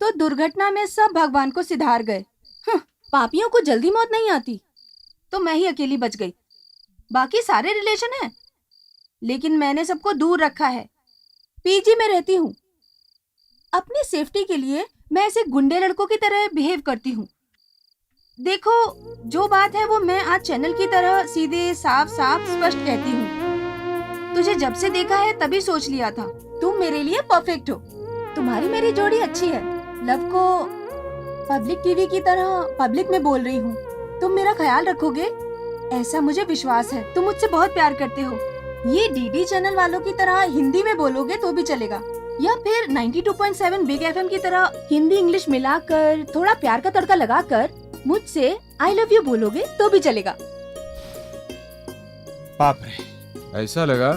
तो दुर्घटना में सब भगवान को सिधार गए। पापियों को जल्दी मौत नहीं आती, तो मैं ही अकेली बच गई। बाकी सारे रिलेशन हैं, लेकिन मैंने सबको दूर रखा है। पीजी में रहती हूँ। अपनी सेफ्टी के लिए मैं ऐसे गुंडे लड़कों की तरह बिहेव करती हूँ। देखो, जो बात है वो मैं आज चैनल की तरह सीधे साफ साफ स्पष्ट कहती हूँ। तुझे जब से देखा है तभी सोच लिया था तुम मेरे लिए परफेक्ट हो। तुम्हारी मेरी जोड़ी अच्छी है। लव को पब्लिक टीवी की तरह पब्लिक में बोल रही हूँ। तुम मेरा ख्याल रखोगे, ऐसा मुझे विश्वास है। तुम मुझसे बहुत प्यार करते हो। ये डीडी चैनल वालों की तरह हिंदी में बोलोगे तो भी चलेगा, या फिर 92.7 बिग एफएम की तरह हिंदी इंग्लिश मिलाकर थोड़ा प्यार का तड़का लगाकर मुझसे आई लव यू बोलोगे तो भी चलेगा। बाप रे, ऐसा लगा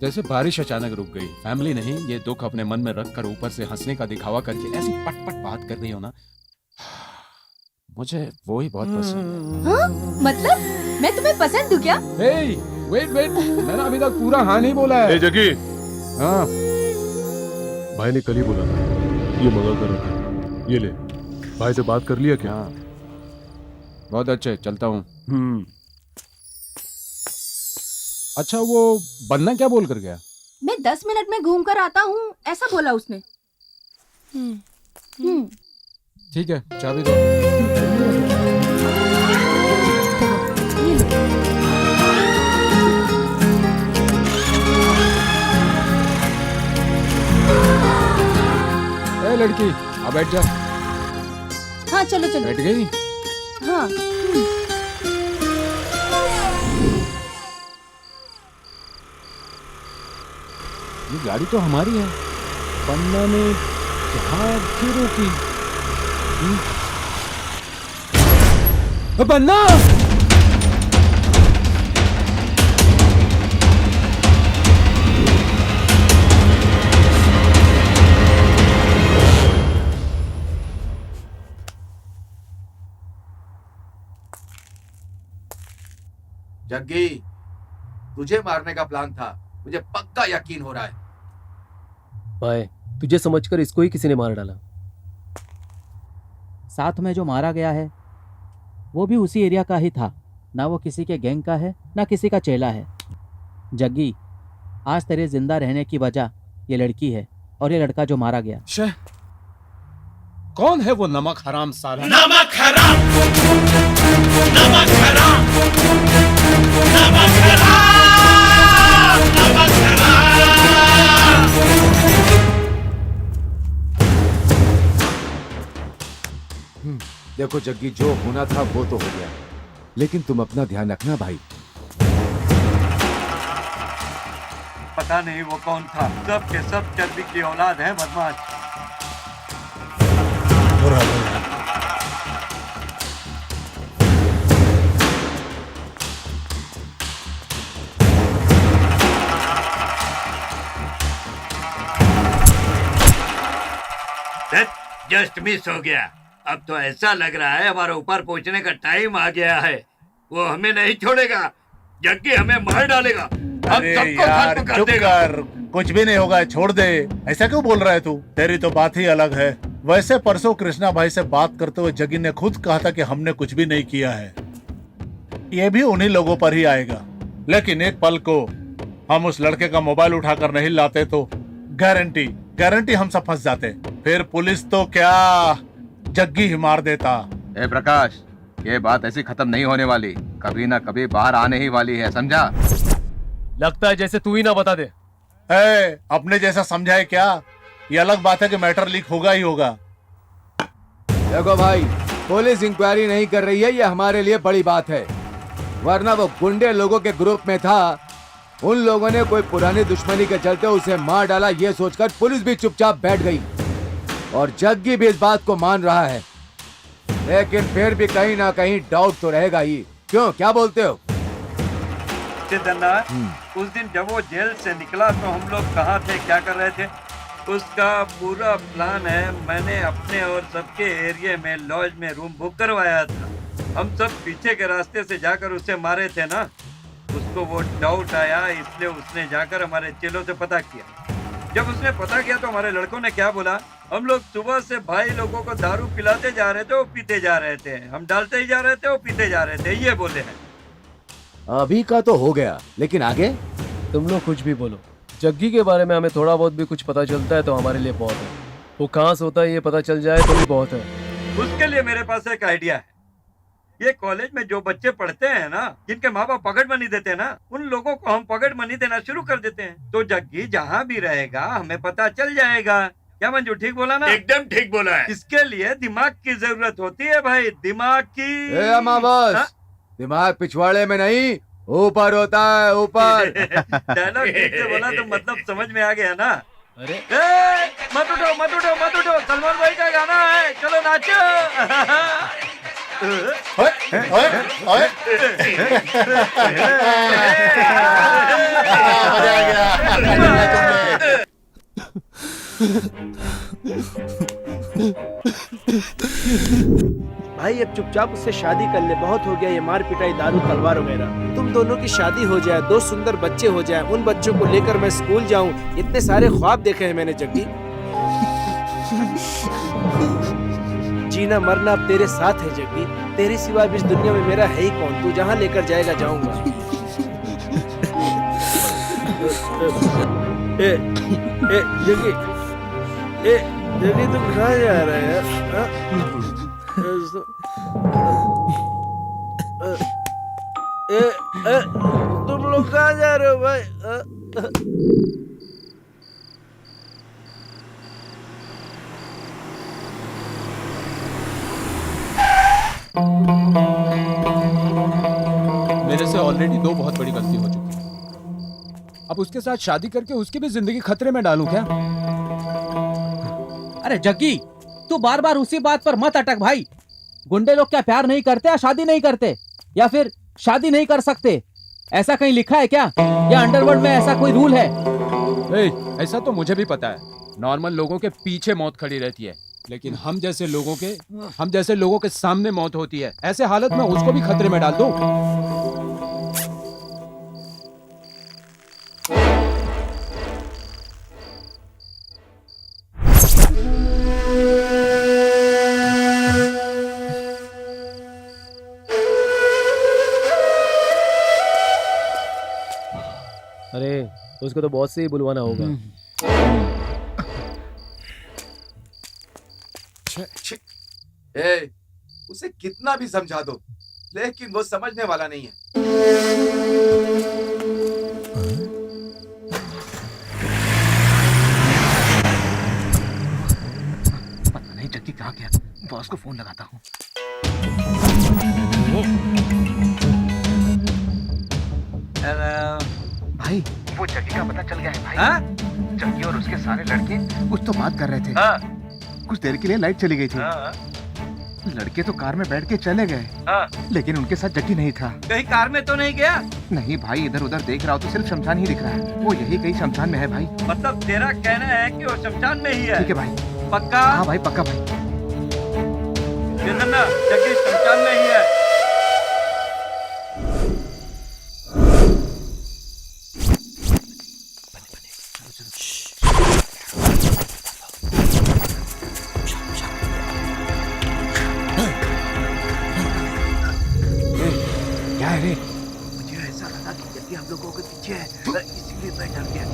जैसे बारिश अचानक रुक गई। फैमिली नहीं, ये दुख अपने मन में रखकर ऊपर से हंसने का दिखावा करके ऐसी पट-पट बात कर रही हो ना, मुझे वो ही बहुत पसंद है। हाँ? मतलब मैं तुम्हें पसंद हूँ क्या? वेट, मैंने अभी तक पूरा हाँ नहीं बोला है। जगी, हाँ, भाई ने कल ही बोला था ये मंगा कर रखा। ये ले, भाई से बात कर लिया क्या? हाँ, बहुत अच्छे, चलता हूँ। अच्छा, वो बन्ना क्या बोल कर गया? मैं 10 मिनट में घूम कर आता हूँ, ऐसा बोला उसने। ठीक है, चाबी दो। ए लड़की, आ बैठ जा। हाँ चलो चलो। बैठ गई? हाँ। ये गाड़ी तो हमारी है। बन्ना ने कहाँ क्यों रोकी? बन्ना! जग्गी, तुझे मारने का प्लान था, मुझे पक्का यकीन हो रहा है। भाई, तुझे समझकर इसको ही किसी ने मार डाला। साथ में जो मारा गया है वो भी उसी एरिया का ही था। ना वो किसी के गैंग का है, ना किसी का चेला है। जग्गी, आज तेरे जिंदा रहने की वजह ये लड़की है और ये लड़का जो मारा गया। कौन है वो नमक हराम साला? नमक हराम, नमक हराम, नमक हराम, नमक हराम। देखो जग्गी, जो होना था वो तो हो गया, लेकिन तुम अपना ध्यान रखना भाई। पता नहीं वो कौन था, सब के सब चर्बी की औलाद है, बदमाश। जस्ट मिस हो गया। अब तो ऐसा लग रहा है हमारे ऊपर पहुंचने का टाइम आ गया है। वो हमें नहीं छोड़ेगा, जग्गी हमें मार डालेगा। अरे यार चुप कर, कुछ भी नहीं होगा, छोड़ दे। ऐसा क्यों बोल रहा है तू? तेरी तो बात ही अलग है। वैसे परसों कृष्णा भाई से बात करते हुए जग्गी ने खुद कहा था कि हमने कुछ भी नहीं किया है। ये भी उन्हीं लोगों पर ही आएगा। लेकिन एक पल को हम उस लड़के का मोबाइल उठाकर नहीं लाते तो गारंटी हम सब फंस जाते। फिर पुलिस तो क्या, जग्गी ही मार देता। ए प्रकाश, ये बात ऐसी खत्म नहीं होने वाली, कभी ना कभी बाहर आने ही वाली है, समझा? लगता है जैसे तू ही ना बता दे। अपने जैसा समझाए क्या? ये अलग बात है कि मैटर लीक होगा ही होगा। देखो भाई, पुलिस इंक्वायरी नहीं कर रही है, ये हमारे लिए बड़ी बात है। वरना वो गुंडे लोगों के ग्रुप में था, उन लोगों ने कोई पुरानी दुश्मनी के चलते उसे मार डाला, ये सोचकर पुलिस भी चुपचाप बैठ गई और जग्गी भी इस बात को मान रहा है। लेकिन फिर भी कहीं ना कहीं डाउट तो रहेगा ही। क्यों, क्या बोलते हो? सिद्धनाथ, उस दिन जब वो जेल से निकला तो हम लोग कहाँ थे, क्या कर रहे थे? उसका पूरा प्लान है। मैंने अपने और सबके एरिया में लॉज में रूम बुक करवाया था। हम सब पीछे के रास्ते से जाकर उसे मारे थे ना। उसको वो डाउट आया, इसलिए उसने जाकर हमारे चेलों से पता किया। जब उसने पता किया तो हमारे लड़कों ने क्या बोला, हम लोग सुबह से भाई लोगों को दारू पिलाते जा रहे थे, वो पीते जा रहे थे, हम डालते ही जा रहे थे, वो पीते जा रहे थे, ये बोले हैं। अभी का तो हो गया, लेकिन आगे? तुम लोग कुछ भी बोलो, जग्गी के बारे में हमें थोड़ा बहुत भी कुछ पता चलता है तो हमारे लिए बहुत है। वो कहाँ से होता है ये पता चल जाए तो भी बहुत है। उसके लिए मेरे पास एक आइडिया है। ये कॉलेज में जो बच्चे पढ़ते हैं ना, जिनके माँ बाप पॉकेट मनी देते हैं ना, उन लोगों को हम पॉकेट मनी देना शुरू कर देते हैं। तो जग्गी जहाँ भी रहेगा हमें पता चल जाएगा। क्या मंजू ठीक बोला ना? एकदम ठीक बोला है। इसके लिए दिमाग की जरूरत होती है भाई, दिमाग की। बस दिमाग पिछवाड़े में नहीं, ऊपर होता है, ऊपर। डायलॉग ठीक से बोला तो मतलब समझ में आ गया ना? अरे मत उठो मत उठो मत उठो, सलमान भाई का गाना है, चलो नाचो। भाई अब चुपचाप उससे शादी कर ले, बहुत हो गया ये मार पिटाई, दारू तलवार वगैरह। तुम दोनों की शादी हो जाए, 2 सुंदर बच्चे हो जाए, उन बच्चों को लेकर मैं स्कूल जाऊं, इतने सारे ख्वाब देखे हैं मैंने जग्गी। जीना मरना अब तेरे साथ है जग्गी, तेरे सिवा इस दुनिया में मेरा है ही कौन। तू जहाँ लेकर जाएगा जाऊंगा। जग्गी जग्गी तुम कहाँ जा रहे हैं यार? तुम लोग कहाँ जा रहे हो भाई? मेरे से ऑलरेडी 2 बहुत बड़ी गलती हो चुकी है। अब उसके साथ शादी करके उसकी भी जिंदगी खतरे में डालूं क्या? अरे जग्गी, तू बार बार उसी बात पर मत अटक भाई। गुंडे लोग क्या प्यार नहीं करते या शादी नहीं करते, या फिर शादी नहीं कर सकते? ऐसा कहीं लिखा है क्या, या अंडरवर्ल्ड में ऐसा कोई रूल है? ऐसा तो मुझे भी पता है, नॉर्मल लोगों के पीछे मौत खड़ी रहती है, लेकिन हम जैसे लोगों के सामने मौत होती है। ऐसे हालत में उसको भी खतरे में डाल दो। अरे उसको तो बहुत से ही बुलवाना होगा। उसे कितना भी समझा दो, लेकिन वो समझने वाला नहीं है। पता नहीं जग्गी कहाँ गया, बॉस को फोन लगाता हूँ। भाई वो जग्गी का पता चल गया है भाई। जग्गी और उसके सारे लड़के कुछ तो बात कर रहे थे। कुछ देर के लिए लाइट चली गई थी। लड़के तो कार में बैठ के चले गए, लेकिन उनके साथ जग्गी नहीं था। कहीं कार में तो नहीं गया? नहीं भाई, इधर उधर देख रहा हो तो सिर्फ शमशान ही दिख रहा है। वो यही कहीं शमशान में है भाई। मतलब तेरा कहना है कि वो शमशान में ही है? ठीक है भाई। पक्का? हाँ भाई पक्का भाई। देखना जग्गी शमशान में ही है। मुझे ऐसा लगा कि जग्गी हम लोगों के पीछे है, इसीलिए मैं डर गया।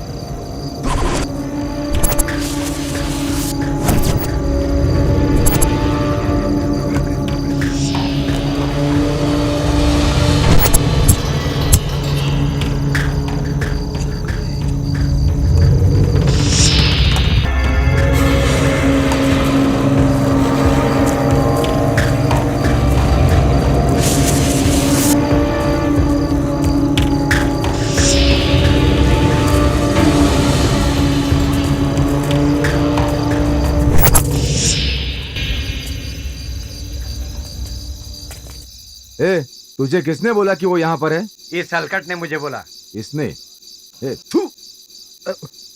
तुझे किसने बोला कि वो यहाँ पर है? इस हलकट ने मुझे बोला। इसने?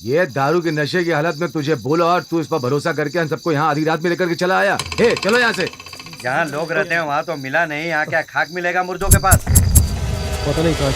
ये दारू के नशे की हालत में तुझे बोला और तू इस पर भरोसा करके हम सबको यहाँ आधी रात में लेकर के चला आया। चलो यहाँ से। जहाँ लोग रहते हैं वहाँ तो मिला नहीं, यहाँ क्या खाक मिलेगा मुर्दों के पास? पता नहीं कहाँ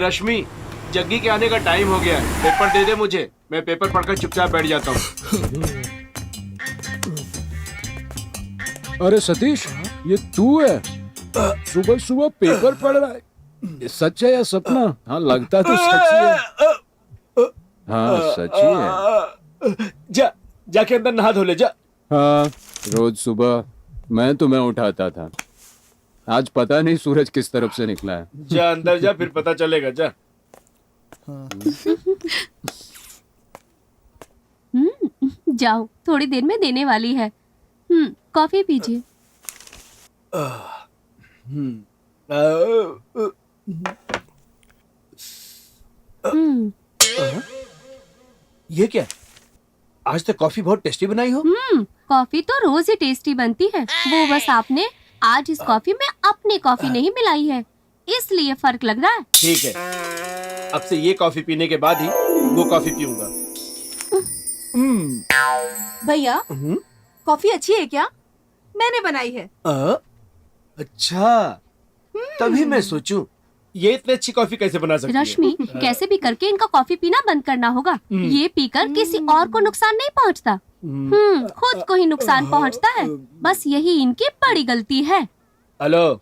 रश्मि, जग्गी के आने का टाइम हो गया है। पेपर दे दे मुझे, मैं पेपर पढ़कर चुपचाप बैठ जाता हूँ। अरे सतीश, ये तू है? सुबह सुबह पेपर पढ़ रहा है? ये सच है या सपना? हाँ लगता तो सच ही है। हाँ सच ही है। जाके अंदर नहा धो ले जा। हाँ रोज सुबह मैं तुम्हें उठाता था। आज पता नहीं सूरज किस तरफ से निकला है। जा अंदर जा, फिर पता चलेगा। जा। जाओ, थोड़ी देर में देने वाली है। कॉफी पीजिए। ये क्या? आज तक कॉफी बहुत टेस्टी बनाई हो। कॉफी तो रोज ही टेस्टी बनती है, वो बस आपने आज इस कॉफी में अपनी कॉफी नहीं मिलाई है, इसलिए फर्क लग रहा है। ठीक है, अब से ये कॉफी पीने के बाद ही वो कॉफी पीऊंगा। भैया, कॉफी अच्छी है क्या? मैंने बनाई है। अच्छा, तभी मैं सोचूं ये इतनी अच्छी कॉफी कैसे बना सकती है। रश्मि, कैसे भी करके इनका कॉफी पीना बंद करना होगा। ये पीकर किसी और को नुकसान नहीं पहुंचता, खुद को ही नुकसान पहुंचता है। बस यही इनकी बड़ी गलती है। हेलो,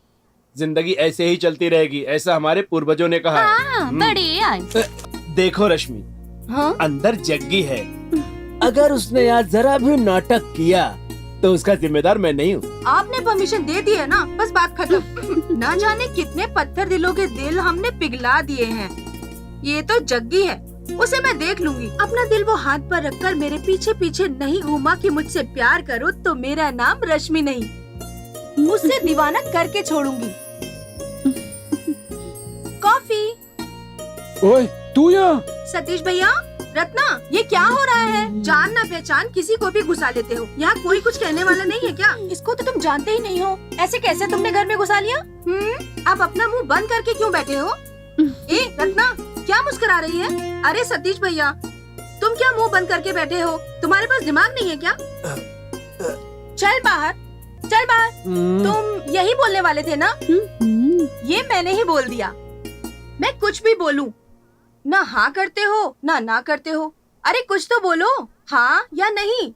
जिंदगी ऐसे ही चलती रहेगी, ऐसा हमारे पूर्वजों ने कहा। हाँ, बड़े आए। देखो रश्मि, हाँ? अंदर जग्गी है, अगर उसने यहाँ जरा भी नाटक किया तो उसका जिम्मेदार मैं नहीं हूँ। आपने परमिशन दे दी है ना, बस बात खत्म। ना जाने कितने पत्थर दिलों के दिल हमने पिघला दिए हैं। ये तो जग्गी है, उसे मैं देख लूंगी। अपना दिल वो हाथ पर रखकर मेरे पीछे पीछे नहीं घूमा कि मुझसे प्यार करो तो मेरा नाम रश्मि नहीं, उससे दीवाना करके छोड़ूंगी। कॉफी। ओए तू यहाँ? सतीश भैया, रत्ना, ये क्या हो रहा है? जान ना पहचान किसी को भी घुसा लेते हो। यहाँ कोई कुछ कहने वाला नहीं है क्या? इसको तो तुम जानते ही नहीं हो, ऐसे कैसे तुमने घर में घुसा लिया? अब अपना मुंह बंद करके क्यों बैठे हो? ए रत्ना, क्या मुस्कुरा रही है? अरे सतीश भैया, तुम क्या मुंह बंद करके बैठे हो? तुम्हारे पास दिमाग नहीं है क्या? चल बाहर, चल बाहर। तुम यही बोलने वाले थे ना? ये मैंने ही बोल दिया। मैं कुछ भी बोलूं, ना हाँ करते हो ना करते हो। अरे कुछ तो बोलो, हाँ या नहीं।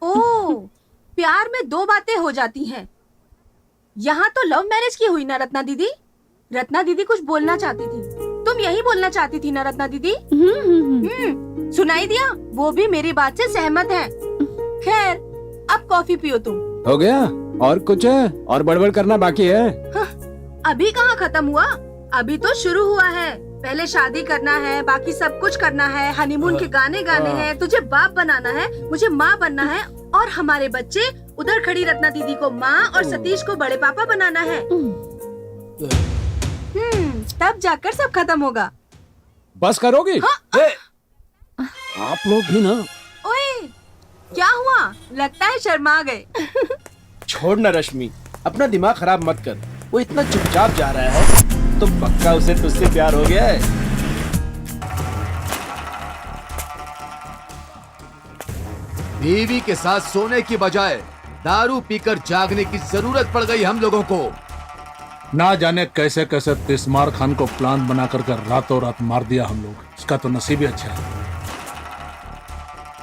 ओह, प्यार में दो बातें हो जाती हैं। यहाँ तो लव मैरिज की हुई ना रत्ना दीदी? रत्ना दीदी कुछ बोलना चाहती थी, तुम यही बोलना चाहती थी ना रत्ना दीदी? सुनाई दिया, वो भी मेरी बात से सहमत है। खैर, अब कॉफी पियो तुम। हो गया? और कुछ है? और बड़बड़ करना बाकी है? अभी कहाँ खत्म हुआ, अभी तो शुरू हुआ है। पहले शादी करना है, बाकी सब कुछ करना है, हनीमून के गाने गाने हैं, तुझे बाप बनाना है, मुझे माँ बनना है, और हमारे बच्चे उधर खड़ी रत्ना दीदी को माँ और सतीश को बड़े पापा बनाना है। तब जाकर सब खत्म होगा। बस करोगी? हाँ? आप लोग भी ना। ओए, क्या हुआ? लगता है शर्मा गए। छोड़ ना रश्मि, अपना दिमाग खराब मत कर। वो इतना चुपचाप जा रहा है तो पक्का उसे तुझसे प्यार हो गया है। बीवी के साथ सोने की बजाय दारू पीकर जागने की जरूरत पड़ गई हम लोगों को। ना जाने कैसे कैसे तिस्मार खान को प्लान बना कर रातों रात मार दिया हम लोग। इसका तो नसीब ही अच्छा है।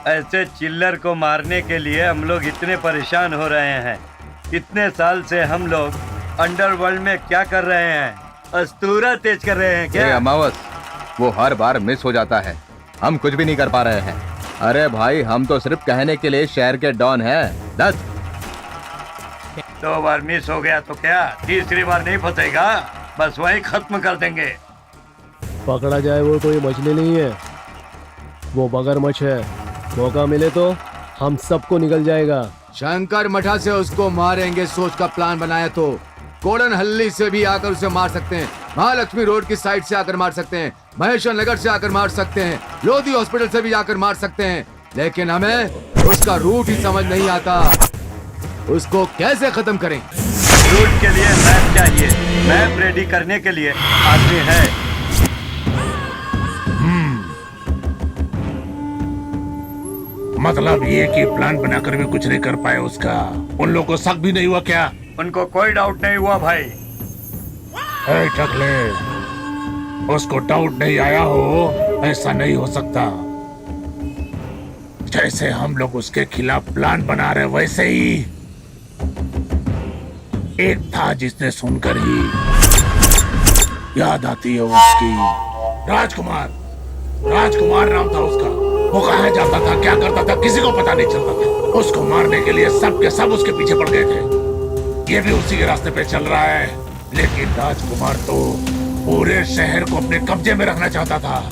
ऐसे चिल्लर को मारने के लिए हम लोग इतने परेशान हो रहे हैं। इतने साल से हम लोग अंडरवर्ल्ड में क्या कर रहे हैं? अस्तूरा तेज कर रहे हैं क्या? अमावस, वो हर बार मिस हो जाता है, हम कुछ भी नहीं कर पा रहे हैं। अरे भाई, हम तो सिर्फ कहने के लिए शहर के डॉन हैं। 10 2 बार मिस हो गया तो क्या तीसरी बार नहीं फंसेगा? बस वही खत्म कर देंगे। पकड़ा जाए वो तो ये मछली नहीं है, वो मगरमच्छ है। मौका मिले तो हम सबको निकल जाएगा। शंकर मठा से उसको मारेंगे सोच का प्लान बनाया तो कोड़न हल्ली से भी आकर उसे मार सकते हैं, महालक्ष्मी रोड की साइड से आकर मार सकते हैं, महेश्वर नगर से आकर मार सकते हैं, लोधी हॉस्पिटल से भी आकर मार सकते हैं, लेकिन हमें उसका रूट ही समझ नहीं आता। उसको कैसे खत्म करें? रूट के लिए मैप चाहिए, मैप रेडी करने के लिए आदमी है। मतलब ये कि प्लान बनाकर भी कुछ नहीं कर पाए उसका। उन लोगों को शक भी नहीं हुआ क्या? उनको कोई डाउट नहीं हुआ भाई। टकले, उसको डाउट नहीं आया हो, ऐसा नहीं हो सकता। जैसे हम लोग उसके खिलाफ प्लान बना रहे वैसे ही एक था जिसने सुनकर ही याद आती है उसकी। राजकुमार, राजकुमार नाम था उसका। वो कहाँ जाता था, क्या करता था, किसी को पता नहीं चलता था। उसको मारने के लिए सब के सब उसके पीछे पड़ गए थे। ये भी उसी के रास्ते पे चल रहा है। लेकिन राजकुमार तो पूरे शहर को अपने कब्जे में रखना चाहता था।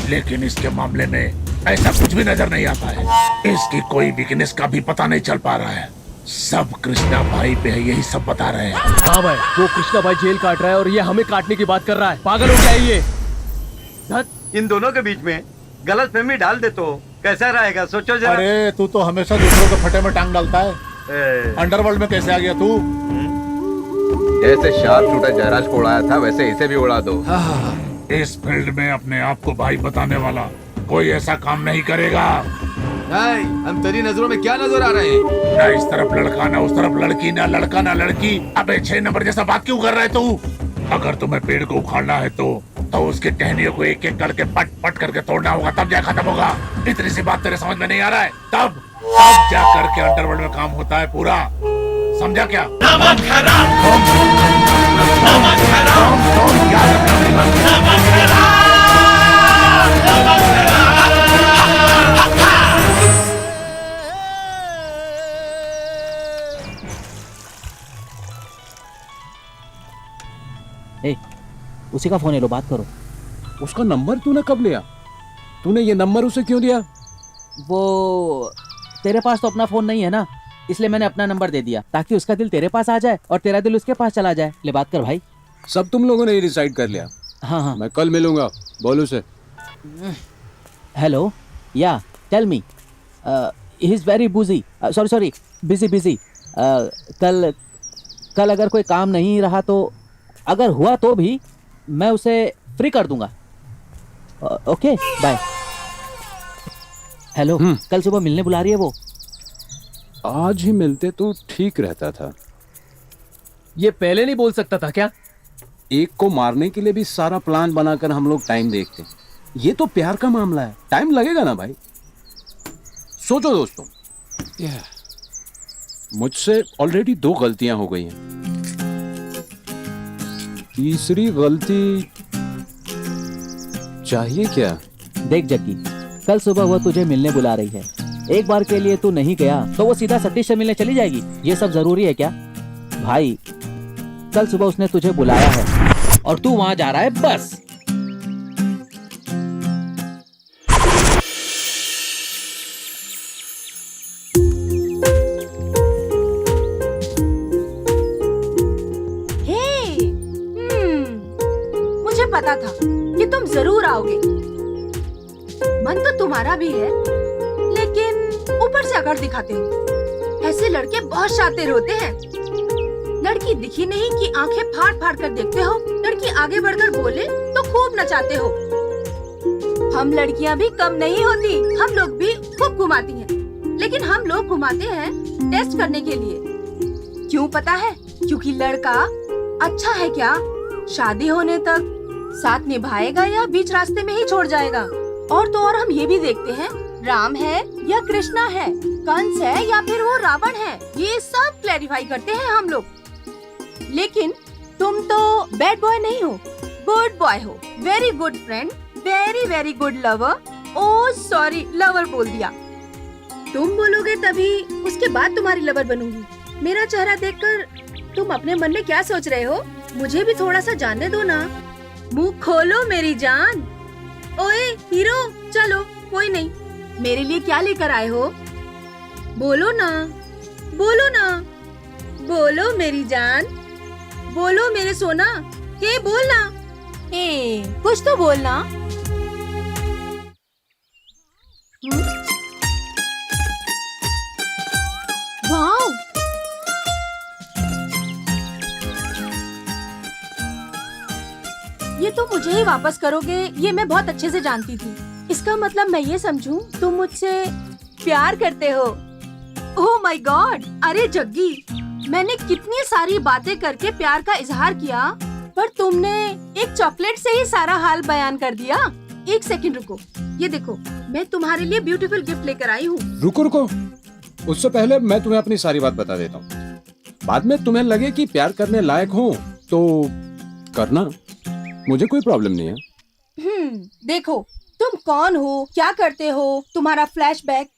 लेकिन इसके मामले में ऐसा कुछ भी नजर नहीं आता है। इसकी कोई वीकनेस का भी पता नहीं चल पा रहा है। सब कृष्णा भाई पे है, यही सब बता रहे हैं। हाँ भाई, वो कृष्णा भाई जेल काट रहा है और ये हमें काटने की बात कर रहा है। पागल हो गया है ये। इन दोनों के बीच में गलतफहमी डाल दे तो कैसा रहेगा, सोचो जरा। अरे तू तो हमेशा दूसरों के फटे में टांग डालता है। अंडरवर्ल्ड में कैसे आ गया तू? जैसे शार्प शूटर जयराज को उड़ाया था वैसे इसे भी उड़ा दो। इस फील्ड में अपने आप को भाई बताने वाला कोई ऐसा काम नहीं करेगा। नहीं, हम तेरी नजरों में क्या नजर आ रहे हैं? ना इस तरफ लड़का, ना उस तरफ लड़की, ना लड़का ना लड़की। अबे 6 नंबर जैसा बात क्यों कर रहा है तू? अगर तुम्हें पेड़ को उखाड़ना है तो उसके टहनियों को एक एक करके पट पट करके तोड़ना होगा, तब जा खत्म होगा। इतनी सी बात तेरे समझ में नहीं आ रहा है? तब जा करके अंडरवर्ल्ड में काम होता है पूरा। समझा क्या? नमक हराम, नमक हराम, याद रखना। नमक हराम, नमक हराम। ए, उसी का फोन है, लो बात करो। उसका नंबर तूने कब लिया? तूने ये नंबर उसे क्यों दिया? वो तेरे पास तो अपना फोन नहीं है ना, इसलिए मैंने अपना नंबर दे दिया ताकि उसका दिल तेरे पास आ जाए और तेरा दिल उसके पास चला जाए। ले बात कर भाई। सब तुम लोगों ने डिसाइड कर लिया? हाँ। मैं कल मिलूंगा, बोल उसे। Hello, yeah tell me. He is very busy, sorry busy. कल अगर कोई काम नहीं रहा तो, अगर हुआ तो भी मैं उसे फ्री कर दूंगा। Okay bye. हेलो, कल सुबह मिलने बुला रही है वो। आज ही मिलते तो ठीक रहता था। ये पहले नहीं बोल सकता था क्या? एक को मारने के लिए भी सारा प्लान बनाकर हम लोग टाइम देखते। ये तो प्यार का मामला है, टाइम लगेगा ना भाई। सोचो दोस्तों, मुझसे ऑलरेडी 2 गलतियां हो गई हैं। तीसरी गलती चाहिए क्या? देख जग्गी, कल सुबह वो तुझे मिलने बुला रही है। एक बार के लिए तू नहीं गया तो वो सीधा सतीश से मिलने चली जाएगी। ये सब जरूरी है क्या भाई? कल सुबह उसने तुझे बुलाया है और तू वहां जा रहा है बस। मुझे पता था कि तुम जरूर आओगे। मन तो तुम्हारा भी है, लेकिन ऊपर से अकड़ दिखाते हो। ऐसे लड़के बहुत शातिर होते हैं। लड़की दिखी नहीं कि आंखें फाड़ फाड़ कर देखते हो। लड़की आगे बढ़कर बोले तो खूब नचाते हो। हम लड़कियां भी कम नहीं होती, हम लोग भी खूब घुमाती हैं। लेकिन हम लोग घुमाते हैं टेस्ट करने के लिए। क्यों पता है? क्योंकि लड़का अच्छा है क्या, शादी होने तक साथ निभाएगा या बीच रास्ते में ही छोड़ जाएगा। और तो और हम ये भी देखते हैं, राम है या कृष्णा है, कंस है या फिर वो रावण है, ये सब क्लैरिफाई करते हैं हम लोग। लेकिन तुम तो बैड बॉय नहीं हो, गुड बॉय हो। Very good friend, very very good lover. Oh sorry, lover बोल दिया। तुम बोलोगे तभी उसके बाद तुम्हारी लवर बनूंगी। मेरा चेहरा देखकर तुम अपने मन में क्या सोच रहे हो? मुझे भी थोड़ा सा जानने दो ना। मुंह खोलो मेरी जान। ओए हीरो, चलो कोई नहीं, मेरे लिए क्या लेकर आए हो? बोलो ना, बोलो ना, बोलो मेरी जान, बोलो मेरे सोना। हे बोलना, कुछ तो बोलना। वाओ, ये तो मुझे ही वापस करोगे, ये मैं बहुत अच्छे से जानती थी। इसका मतलब मैं ये समझूं तुम मुझसे प्यार करते हो। ओह माय गॉड, अरे जग्गी, मैंने कितनी सारी बातें करके प्यार का इजहार किया पर तुमने एक चॉकलेट से ही सारा हाल बयान कर दिया। एक सेकंड रुको, ये देखो मैं तुम्हारे लिए ब्यूटीफुल गिफ्ट लेकर आई हूँ। रुको रुको, उससे पहले मैं तुम्हें अपनी सारी बात बता देता हूँ। बाद में तुम्हें लगे कि प्यार करने लायक हो तो करना, मुझे कोई प्रॉब्लम नहीं है। देखो तुम कौन हो, क्या करते हो, तुम्हारा फ्लैशबैक,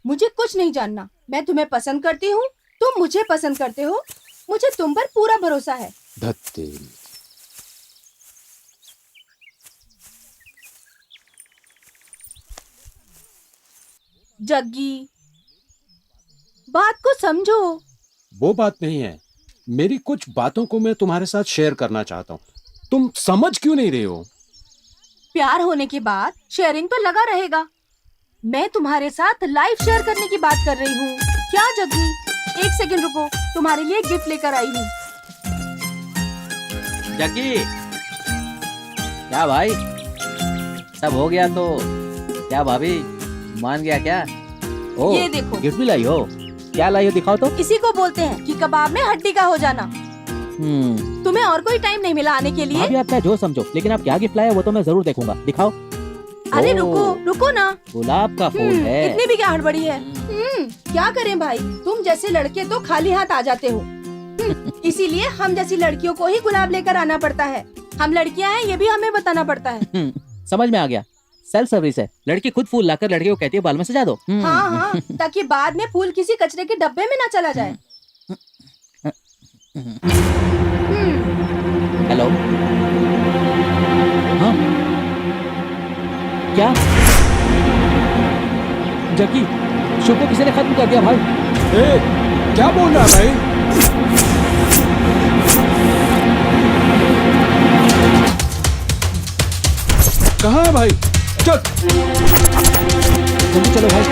मुझे कुछ नहीं जानना। मैं तुम्हें पसंद करती हूँ, तुम मुझे पसंद करते हो, मुझे तुम पर पूरा भरोसा है। धत्ते। जग्गी, बात को समझो। वो बात नहीं है, मेरी कुछ बातों को मैं तुम्हारे साथ शेयर करना चाहता हूँ, तुम समझ क्यों नहीं रहे हो? प्यार होने के बाद शेयरिंग तो लगा रहेगा। मैं तुम्हारे साथ लाइफ शेयर करने की बात कर रही हूँ। क्या जग्गी, एक सेकंड रुको, तुम्हारे लिए गिफ्ट लेकर आई हूँ। जग्गी, क्या भाई, सब हो गया तो क्या भाभी मान गया क्या? ओ, ये देखो। गिफ्ट भी लाई हो? क्या लाई हो, दिखाओ तो। इसी को बोलते हैं कि कबाब में हड्डी का हो जाना। तुम्हें और कोई टाइम नहीं मिला आने के लिए? भाभी आप क्या जो समझो, लेकिन आप क्या गिफ्ट लाए वो तो मैं जरूर देखूंगा, दिखाओ। अरे रुको रुको ना, गुलाब का फूल है। इतनी भी क्या हड़बड़ी है? क्या करें भाई, तुम जैसे लड़के तो खाली हाथ आ जाते हो। इसीलिए हम जैसी लड़कियों को ही गुलाब लेकर आना पड़ता है। हम लड़कियां हैं ये भी हमें बताना पड़ता है। समझ में आ गया, सेल्फ सर्विस है। लड़की खुद फूल लाकर लड़के को कहती है बाल में सजा दो। हाँ हाँ, ताकि बाद में फूल किसी कचरे के डब्बे में ना चला जाए। हेलो, हाँ क्या जग्गी, शुभ को किसी ने खत्म कर दिया भाई। क्या बोल रहा है भाई? कहाँ है भाई? चल जल्दी चलो भाई।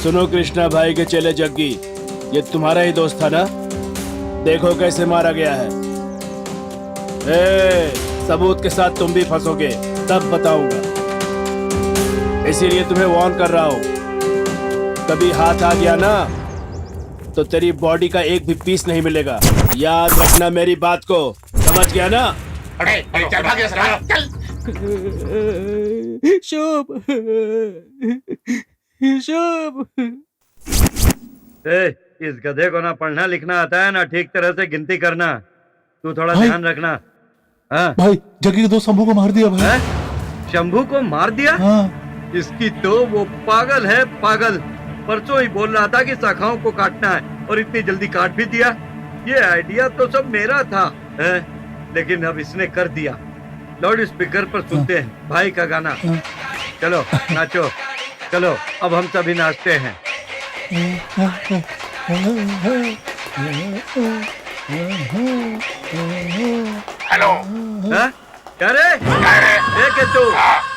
सुनो कृष्णा भाई के चेले जग्गी, ये तुम्हारा ही दोस्त था ना? देखो कैसे मारा गया है। सबूत के साथ तुम भी फंसोगे, तब बताऊंगा। इसीलिए तुम्हें वार्न कर रहा हूं, कभी हाथ आ गया ना तो तेरी बॉडी का एक भी पीस नहीं मिलेगा। याद रखना मेरी बात को, समझ गया ना? अरे चल भाग यहाँ से, चल। शुभ, शुभ। इस गधे को ना पढ़ना लिखना आता है ना ठीक तरह से गिनती करना। तू थोड़ा भाई, ध्यान रखना। हाँ? भाई जग्गी के दोस्त शंभू को मार दिया भाई। शंभू को मार दिया? हाँ। इसकी तो वो पागल है, पागल। परसों ही बोल रहा था कि शाखाओं को काटना है और इतनी जल्दी काट भी दिया। ये आइडिया तो सब मेरा था है? लेकिन अब इसने कर दिया। लाउड स्पीकर पर सुनते हैं भाई का गाना। चलो नाचो, चलो अब हम सभी नाचते हैं। हेलो, क्या रे?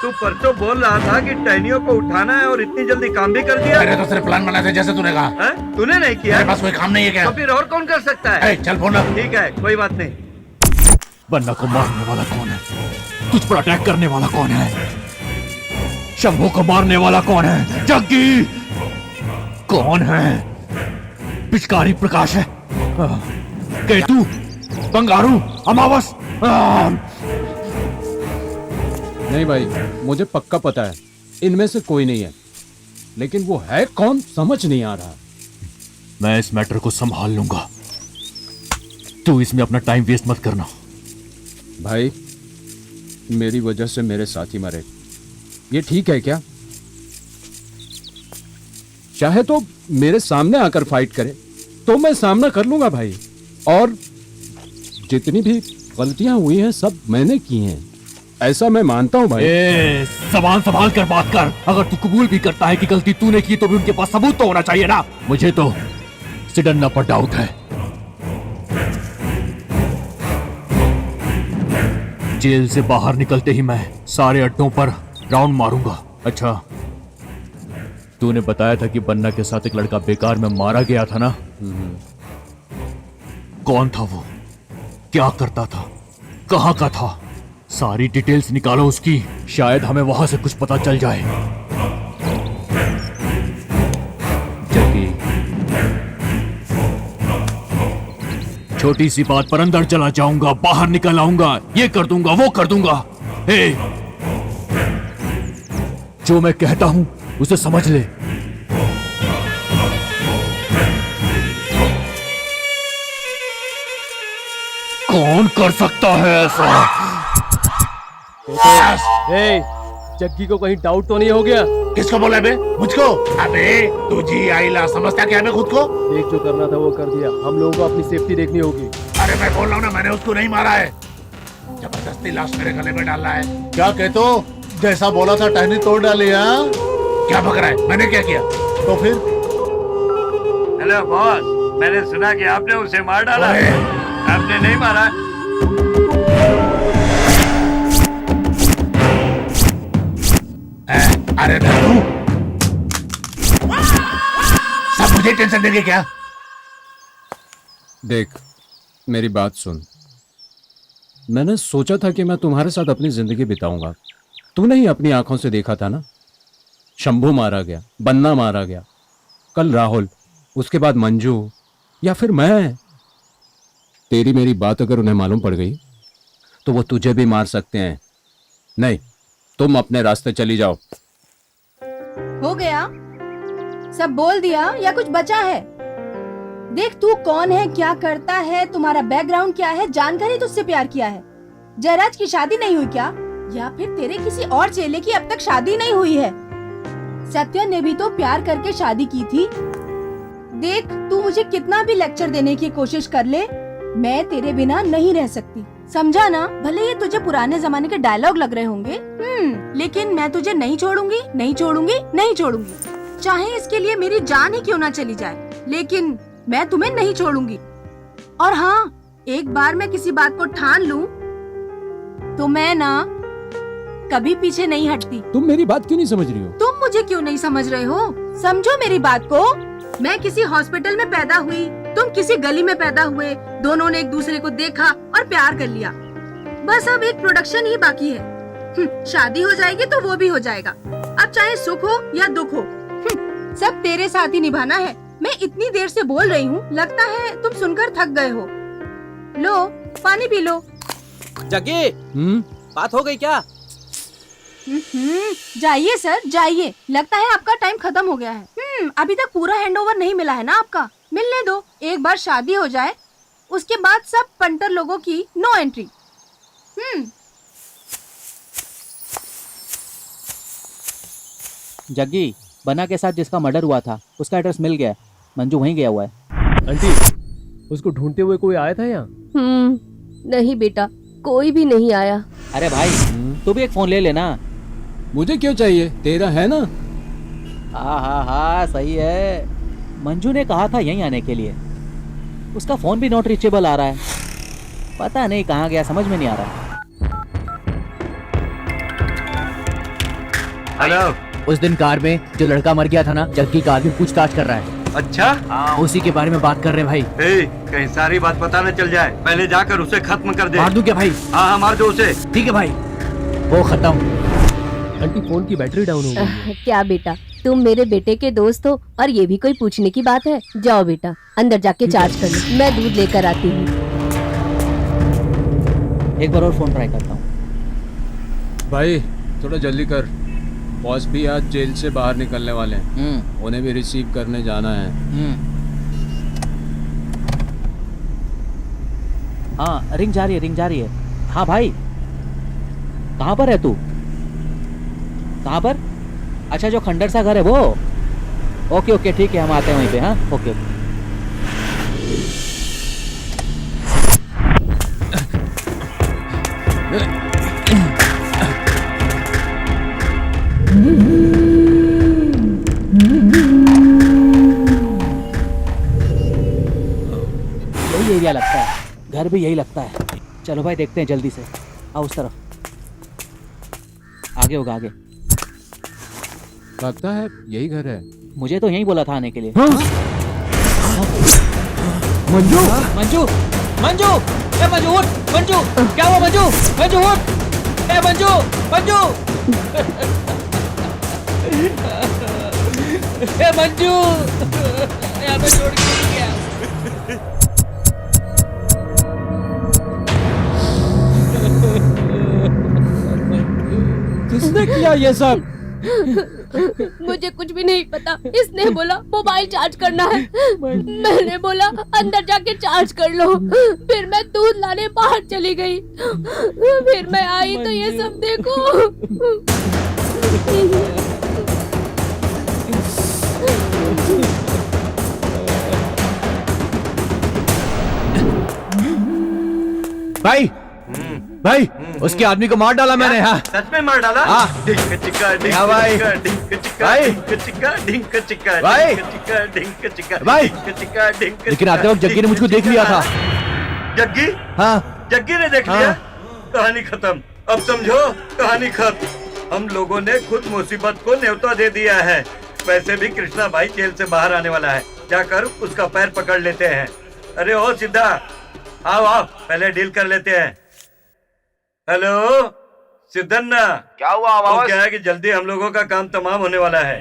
तू परसों बोल रहा था कि टहनियों को उठाना है और इतनी जल्दी काम भी कर दिया। मैंने तो सिर्फ प्लान बनाया था जैसे तूने कहा। तूने नहीं किया? मेरे पास कोई काम नहीं है क्या? तो फिर और कौन कर सकता है? चल फोन रख। ठीक है, कोई बात नहीं। बन्ना को मारने वाला कौन है? तुझ पर अटैक करने वाला कौन है? शंभू को मारने वाला कौन है? जग्गी कौन है? पिचकारी प्रकाश है? केतु, बंगारू, अमावस? नहीं भाई, मुझे पक्का पता है इनमें से कोई नहीं है, लेकिन वो है कौन समझ नहीं आ रहा। मैं इस मैटर को संभाल लूंगा, तू इसमें अपना टाइम वेस्ट मत करना। भाई, मेरी वजह से मेरे साथी मरे, ये ठीक है क्या? चाहे तो मेरे सामने आकर फाइट करे तो मैं सामना कर लूंगा भाई, और जितनी भी गलतियां हुई हैं सब मैंने की हैं, ऐसा मैं मानता हूं भाई। सवाल संभाल कर बात कर। अगर तू कबूल भी करता है कि गलती तूने की तो भी उनके पास सबूत तो होना चाहिए ना। मुझे तो सिडन्ना पर डाउट है। जेल से बाहर निकलते ही मैं सारे अड्डों पर राउंड मारूंगा। अच्छा, तूने बताया था कि बन्ना के साथ एक लड़का बेकार में मारा गया था ना? कौन था वो? क्या करता था? कहाँ का था? सारी डिटेल्स निकालो उसकी, शायद हमें वहां से कुछ पता चल जाए। जग्गी, छोटी सी बात पर अंदर चला जाऊंगा, बाहर निकल आऊंगा, ये कर दूंगा, वो कर दूंगा। हे, जो मैं कहता हूं उसे समझ ले। कौन कर सकता है ऐसा? ए, जग्गी को कहीं डाउट तो नहीं हो गया? किसको बोला बे? मुझको? अबे तू जी आईला समझता क्या मैं खुद को? देख, जो करना था वो कर दिया। हम लोगों को अपनी सेफ्टी देखनी होगी। अरे मैं बोल रहा हूँ ना, मैंने उसको नहीं मारा है, जबरदस्ती लाश मेरे गले में डालना है। क्या कहते हो? जैसा बोला था टहनी तोड़ डाली। हाँ, क्या भग रहा है? मैंने क्या किया? तो फिर? हेलो बॉस, मैंने सुना कि आपने उसे मार डाला। आपने नहीं मारा? अरे तू सब मुझे टेंशन देंगे क्या? देख, मेरी बात सुन। मैंने सोचा था कि मैं तुम्हारे साथ अपनी जिंदगी बिताऊंगा। तूने ही अपनी आंखों से देखा था ना, शंभू मारा गया, बन्ना मारा गया, कल राहुल, उसके बाद मंजू, या फिर मैं। तेरी मेरी बात अगर उन्हें मालूम पड़ गई तो वो तुझे भी मार सकते हैं। नहीं, तुम अपने रास्ते चली जाओ। हो गया? सब बोल दिया या कुछ बचा है? देख, तू कौन है, क्या करता है, तुम्हारा बैकग्राउंड क्या है, जानकर ही तुझसे प्यार किया है। जयराज की शादी नहीं हुई क्या? या फिर तेरे किसी और चेले की अब तक शादी नहीं हुई है? सत्या ने भी तो प्यार करके शादी की थी। देख, तू मुझे कितना भी लेक्चर देने की कोशिश कर ले, मैं तेरे बिना नहीं रह सकती, समझा ना? भले ये तुझे पुराने जमाने के डायलॉग लग रहे होंगे, लेकिन मैं तुझे नहीं छोड़ूंगी, नहीं छोड़ूंगी, नहीं छोड़ूंगी। चाहे इसके लिए मेरी जान ही क्यों ना चली जाए, लेकिन मैं तुम्हें नहीं छोड़ूंगी। और हाँ, एक बार मैं किसी बात को ठान लूं तो मैं ना कभी पीछे नहीं हटती। तुम मेरी बात क्यों नहीं समझ रही हो? तुम मुझे क्यों नहीं समझ रहे हो? समझो मेरी बात को। मैं किसी हॉस्पिटल में पैदा हुई, तुम किसी गली में पैदा हुए, दोनों ने एक दूसरे को देखा और प्यार कर लिया। बस अब एक प्रोडक्शन ही बाकी है। शादी हो जाएगी तो वो भी हो जाएगा। अब चाहे सुख हो या दुख हो, सब तेरे साथ ही निभाना है। मैं इतनी देर से बोल रही हूँ, लगता है तुम सुनकर थक गए हो। लो, पानी पी लो। जग्गी, बात हो गई क्या? जाइए सर, जाइए। लगता है आपका टाइम खत्म हो गया है। अभी तक पूरा हैंडओवर नहीं मिला है ना आपका? मिलने दो, एक बार शादी हो जाए उसके बाद सब पंटर लोगों की नो एंट्री। जग्गी, बन्ना के साथ जिसका मर्डर हुआ था उसका एड्रेस मिल गया है। मंजू वहीं गया हुआ है। आंटी, उसको ढूंढते हुए कोई आया था यहाँ? नहीं बेटा, कोई भी नहीं आया। अरे भाई, तू भी एक फोन ले लेना। मुझे क्यों चाहिए? तेरा है ना? हाँ, सही है। मंजू ने कहा था यहीं आने के लिए। उसका फोन भी नॉट रीचेबल आ रहा है, पता नहीं कहाँ गया, समझ में नहीं आ रहा। हेलो, उस दिन कार में जो लड़का मर गया था ना, जग्गी का आदमी पूछताछ कर रहा है। अच्छा, हाँ, उसी के बारे में बात कर रहे हैं भाई। कहीं सारी बात पता न चल जाए, पहले जाकर उसे खत्म कर दे। मार दूं क्या भाई? हाँ, मार दो उसे। ठीक है भाई, वो खत्म। आंटी, फोन की बैटरी डाउन हो गई। क्या बेटा, तुम मेरे बेटे के दोस्त हो और ये भी कोई पूछने की बात है? जाओ बेटा, अंदर जाके चार्ज कर लो, मैं दूध लेकर आती हूँ। एक बार और फोन ट्राई करता हूँ। भाई थोड़ा जल्दी कर, बॉस भी आज जेल से बाहर निकलने वाले हैं, उन्हें भी रिसीव करने जाना है। हाँ, रिंग जा रही है। हाँ भाई, कहाँ पर है तू? कहाँ पर? अच्छा, जो खंडर सा घर है वो? ओके, ठीक है, हम आते हैं वहीं पे। हाँ, ओके। यही एरिया लगता है, घर भी यही लगता है। चलो भाई, देखते हैं जल्दी से। आओ उस तरफ, आगे होगा आगे। लगता है यही घर है। मुझे तो यही बोला था आने के लिए। मंजू मंजू मंजू ए मंजू उठ मंजू क्या हुआ मंजू मंजू उठ ए मंजू मंजू ए मंजू यहाँ पे छोड़ के नहीं गया। किसने किया ये सब? मुझे कुछ भी नहीं पता। इसने बोला मोबाइल चार्ज करना है। मैंने बोला अंदर जाके चार्ज कर लो। फिर मैं दूध लाने बाहर चली गई। फिर मैं आई तो ये सब देखो। भाई भाई उसके आदमी को मार डाला मैंने। हाँ सच में मार डाला? ढिंक चिक्का ढिंक हाँ भाई। चिक्का ढिंक चिक्का भाई। ढिंक चिक्का ढिंक चिक्का भाई। ढिंक चिक्का ढिंक चिक्का भाई। ढिंक चिक्का ढिंक लेकिन आते वक्त जग्गी ने मुझको देख लिया था। जग्गी? हाँ जग्गी ने देख लिया? कहानी खत्म। अब समझो कहानी खत्म। हम लोगों ने खुद मुसीबत को न्योता दे दिया है। वैसे भी कृष्णा भाई जेल से बाहर आने वाला है। जाकर उसका पैर पकड़ लेते हैं। अरे ओ सिद्धा आओ आओ पहले डील कर लेते हैं। हेलो सिद्धन्ना, क्या हुआ आवाज? क्या है कि जल्दी हम लोगों का काम तमाम होने वाला है।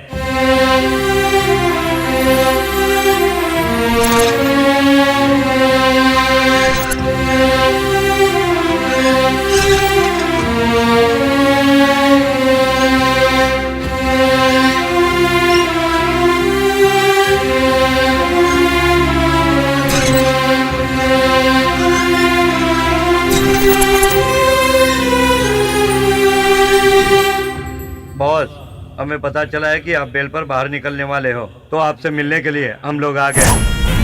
बॉस, हमें पता चला है कि आप बेल पर बाहर निकलने वाले हो, तो आपसे मिलने के लिए हम लोग आ गए।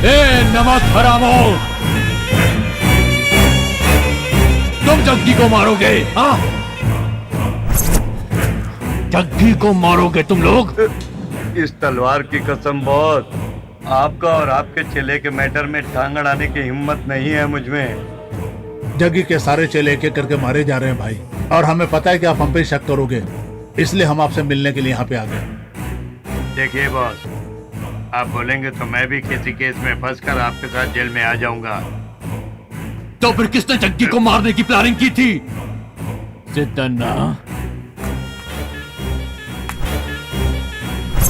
ए नमक हरामो, तुम जग्गी को मारोगे? हाँ जग्गी को मारोगे तुम लोग? इस तलवार की कसम बॉस, आपका और आपके चेले के मैटर में टांग अड़ाने की हिम्मत नहीं है मुझमें। जग्गी के सारे चेले एक एक करके मारे जा रहे हैं भाई, और हमें पता है कि आप हम पे शक करोगे, इसलिए हम आपसे मिलने के लिए यहाँ पे आ गए। देखिए बॉस, आप बोलेंगे तो मैं भी किसी केस में फंसकर आपके साथ जेल में आ जाऊंगा। तो फिर किसने जग्गी को मारने की प्लानिंग की थी? सिद्धन्ना,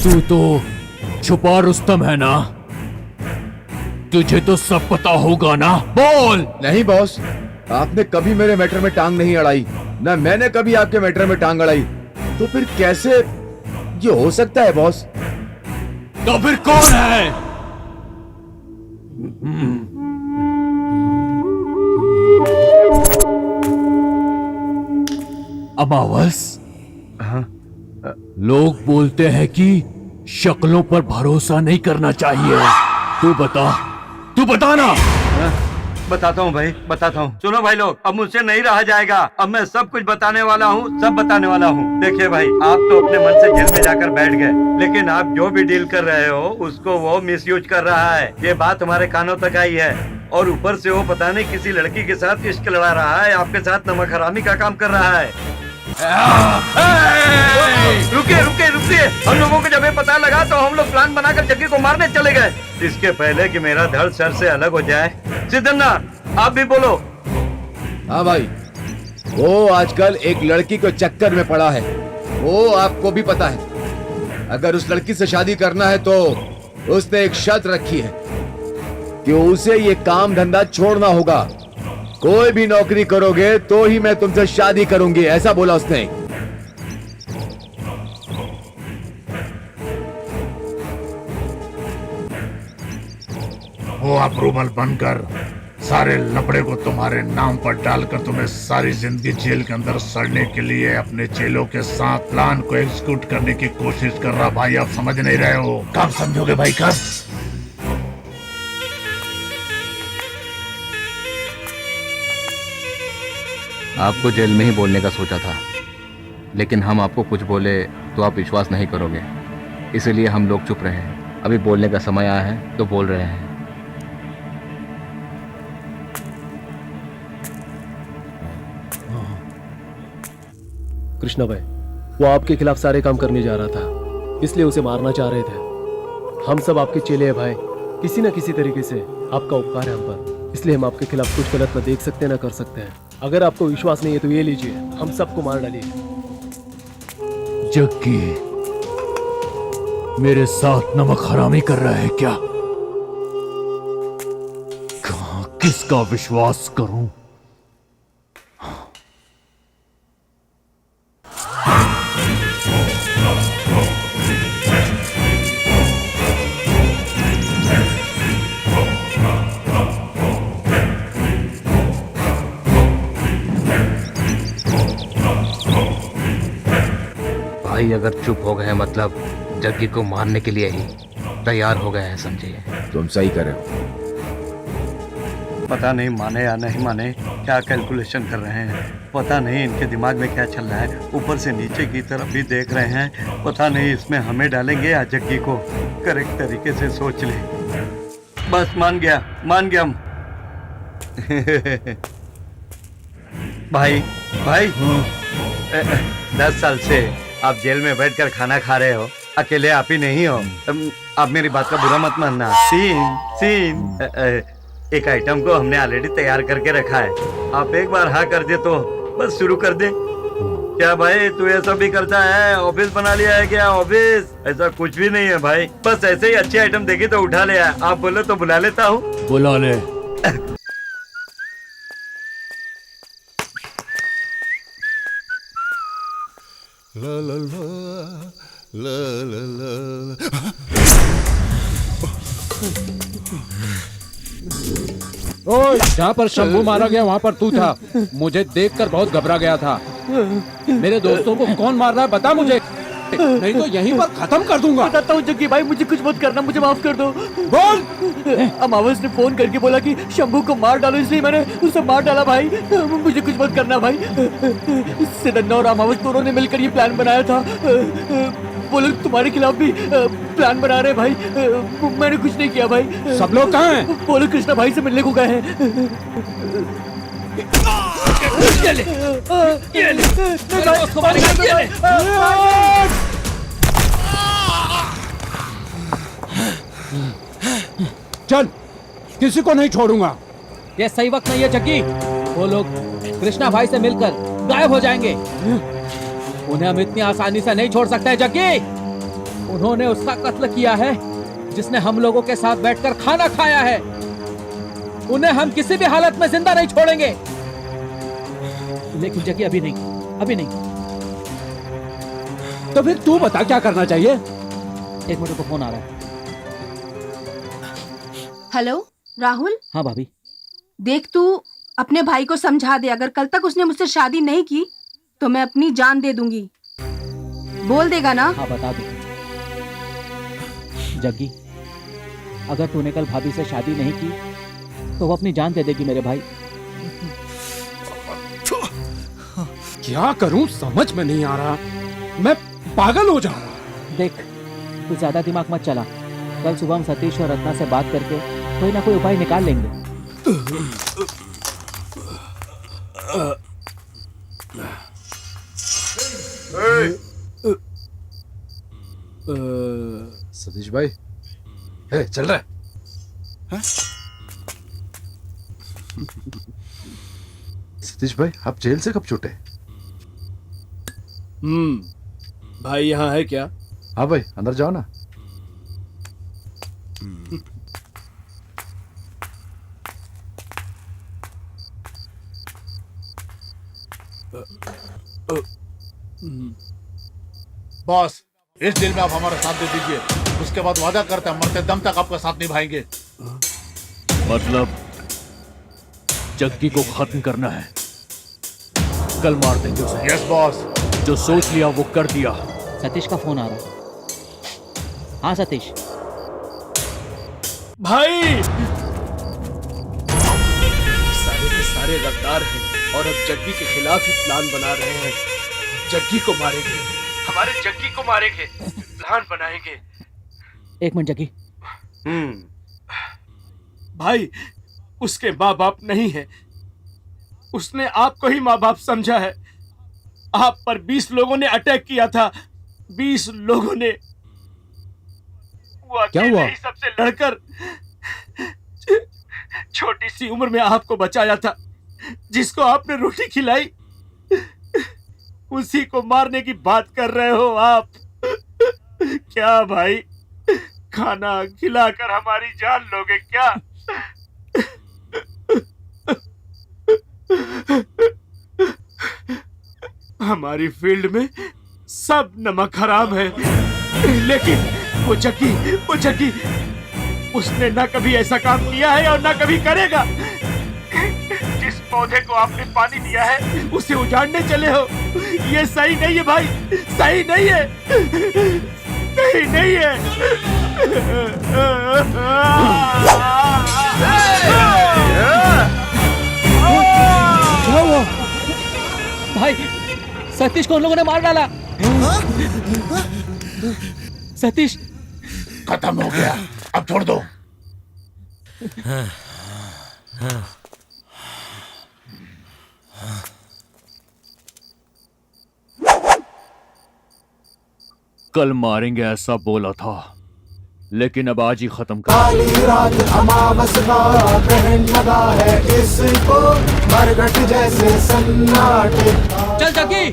तू तो छुपा रुस्तम है ना? तुझे तो सब पता होगा ना, बोल। नहीं बॉस, आपने कभी मेरे मैटर में टांग नहीं अड़ाई, ना मैंने कभी आपके मैटर में टांग अड़ाई, तो फिर कैसे ये हो सकता है बॉस? तो फिर कौन है? अमावस, लोग बोलते हैं कि शक्लों पर भरोसा नहीं करना चाहिए। तू बता ना। बताता हूँ भाई, बताता हूँ। सुनो भाई लोग, अब मुझसे नहीं रहा जाएगा। अब मैं सब कुछ बताने वाला हूँ, सब बताने वाला हूँ। देखिए भाई, आप तो अपने मन से जेल में जाकर बैठ गए, लेकिन आप जो भी डील कर रहे हो उसको वो मिसयूज कर रहा है। ये बात हमारे कानों तक आई है, और ऊपर से वो पता नहीं किसी लड़की के साथ इश्क लड़ा रहा है, आपके साथ नमक हरामी का काम कर रहा है। रुकिए रुकिए रुकिए, हम लोगों को जब ये पता लगा तो हम लोग प्लान बनाकर जग्गी को मारने चले गए। इसके पहले कि मेरा धड़ सर से अलग हो जाए, सिद्धन्ना आप भी बोलो। हाँ भाई, वो आजकल एक लड़की को चक्कर में पड़ा है, वो आपको भी पता है। अगर उस लड़की से शादी करना है तो उसने एक शर्त रखी है कि उसे ये काम धंधा छोड़ना होगा। कोई भी नौकरी करोगे तो ही मैं तुमसे शादी करूंगी, ऐसा बोला उसने। वो अप्रूवल बनकर सारे लपड़े को तुम्हारे नाम पर डालकर तुम्हें सारी जिंदगी जेल के अंदर सड़ने के लिए अपने चेलों के साथ प्लान को एग्जीक्यूट करने की कोशिश कर रहा। भाई आप समझ नहीं रहे हो, कब समझोगे भाई, कब? आपको जेल में ही बोलने का सोचा था, लेकिन हम आपको कुछ बोले तो आप विश्वास नहीं करोगे, इसीलिए हम लोग चुप रहे हैं। अभी बोलने का समय आया है तो बोल रहे हैं। कृष्णा भाई, वो आपके खिलाफ सारे काम करने जा रहा था, इसलिए उसे मारना चाह रहे थे। हम सब आपके चेले हैं भाई, किसी न किसी तरीके से आपका उपकार है हम पर, इसलिए हम आपके खिलाफ कुछ गलत न देख सकते न कर सकते हैं। अगर आपको विश्वास नहीं है तो ये लीजिए, हम सबको मार डालिए। जग्गी मेरे साथ नमक हरामी कर रहा है क्या? कहां किसका विश्वास करूं? भाई अगर चुप हो गए मतलब जग्गी को मारने के लिए ही तैयार हो गए हैं, समझिए। तुम सही कर रहे हो। पता नहीं माने या नहीं माने, क्या कैलकुलेशन कर रहे हैं, पता नहीं इनके दिमाग में क्या चल रहा है। ऊपर से नीचे की तरफ भी देख रहे हैं, पता नहीं इसमें हमें डालेंगे या जग्गी को। करेक्ट तरीके से सोच ले। बस मान गया हम। भाई 10 साल से आप जेल में बैठकर खाना खा रहे हो, अकेले आप ही नहीं हो। आप मेरी बात का बुरा मत मानना। सीन एक आइटम को हमने ऑलरेडी तैयार करके रखा है, आप एक बार हाँ कर दे तो बस शुरू कर दे। क्या भाई तू ऐसा भी करता है? ऑफिस बना लिया है क्या? ऑफिस ऐसा कुछ भी नहीं है भाई, बस ऐसे ही अच्छी आइटम देखी तो उठा लिया। आप बोलो तो बुला लेता हूँ। बुला ले। ला ला ला ला ला ला। ओए, जहाँ पर शंभू मारा गया वहाँ पर तू था। मुझे देखकर बहुत घबरा गया था। मेरे दोस्तों को कौन मार रहा है बता मुझे, नहीं तो यहीं पर खत्म कर दूंगा। बताता हूँ जग्गी भाई, मुझे कुछ मत करना, मुझे माफ कर दो। बोल। अमावस ने फोन करके बोला कि शंभू को मार डालो, इसलिए मैंने उसे मार डाला भाई। मुझे कुछ मत करना भाई। सिदन्ना और अमावस दोनों ने मिलकर ये प्लान बनाया था। वो लोग तुम्हारे खिलाफ भी प्लान बना रहे हैं भाई। मैंने कुछ नहीं किया भाई। सब लोग कहाँ हैं? वो लोग कृष्णा भाई से मिलने को गए हैं। चल, किसी को नहीं छोड़ूंगा। ये सही वक्त नहीं है जग्गी। वो लोग कृष्णा भाई से मिलकर गायब हो जाएंगे। उन्हें हम इतनी आसानी से नहीं छोड़ सकते हैं जग्गी। उन्होंने उसका कत्ल किया है जिसने हम लोगों के साथ बैठकर खाना खाया है। उन्हें हम किसी भी हालत में जिंदा नहीं छोड़ेंगे। लेकिन जग्गी अभी नहीं। तो फिर तू बता क्या करना चाहिए? एक मिनट को फोन आ रहा है। हेलो राहुल। हाँ भाभी। देख तू अपने भाई को समझा दे, अगर कल तक उसने मुझसे शादी नहीं की तो मैं अपनी जान दे दूंगी। बोल देगा ना? हाँ बता दे। जग्गी, अगर तूने कल भाभी से शादी नहीं की तो वो अपनी जान दे देगी मेरे भाई। क्या करूं समझ में नहीं आ रहा, मैं पागल हो जाऊंगा। देख तू ज्यादा दिमाग मत चला, कल सुबह हम सतीश और रत्ना से बात करके कोई ना कोई उपाय निकाल लेंगे। सतीश भाई, चल रहा है? सतीश भाई, आप जेल से कब छूटे? भाई यहाँ है क्या? हाँ भाई, अंदर जाओ ना। बॉस, इस डील में आप हमारा साथ दे दीजिए, उसके बाद वादा करते हैं मरते दम तक आपका साथ निभाएंगे। मतलब जग्गी को खत्म करना है, कल मार देंगे उसे। Yes boss. जो सोच लिया वो कर दिया। सतीश का फोन आ रहा है। हाँ सतीश भाई, सारे के सारे गद्दार हैं और अब जग्गी के खिलाफ ही प्लान बना रहे हैं। जग्गी को मारेंगे, हमारे जग्गी को मारेंगे, प्लान बनाएंगे। एक मिनट जग्गी। भाई, उसके माँ बाप नहीं है, उसने आपको ही माँ बाप समझा है। आप पर 20 लोगों ने अटैक किया था, 20 लोगों ने वो क्या हुआ? अकेले ही सबसे लड़कर छोटी सी उम्र में आपको बचाया था, जिसको आपने रोटी खिलाई, उसी को मारने की बात कर रहे हो आप। क्या भाई, खाना खिलाकर हमारी जान लोगे क्या? हमारी फील्ड में सब नमक हराम है, लेकिन वो जग्गी उसने ना कभी ऐसा काम किया है और ना कभी करेगा। जिस पौधे को आपने पानी दिया है उसे उजाड़ने चले हो, ये सही नहीं है भाई, सही नहीं है, सही नहीं है। क्या हुआ भाई? सतीश को उन लोगों ने मार डाला। सतीश खत्म हो गया, अब छोड़ दो। कल मारेंगे ऐसा बोला था, लेकिन अब आज ही खत्म कर। काली रात अमावस का ग्रहण लगा है, इसको मरघट जैसे सन्नाटे। चल जग्गी,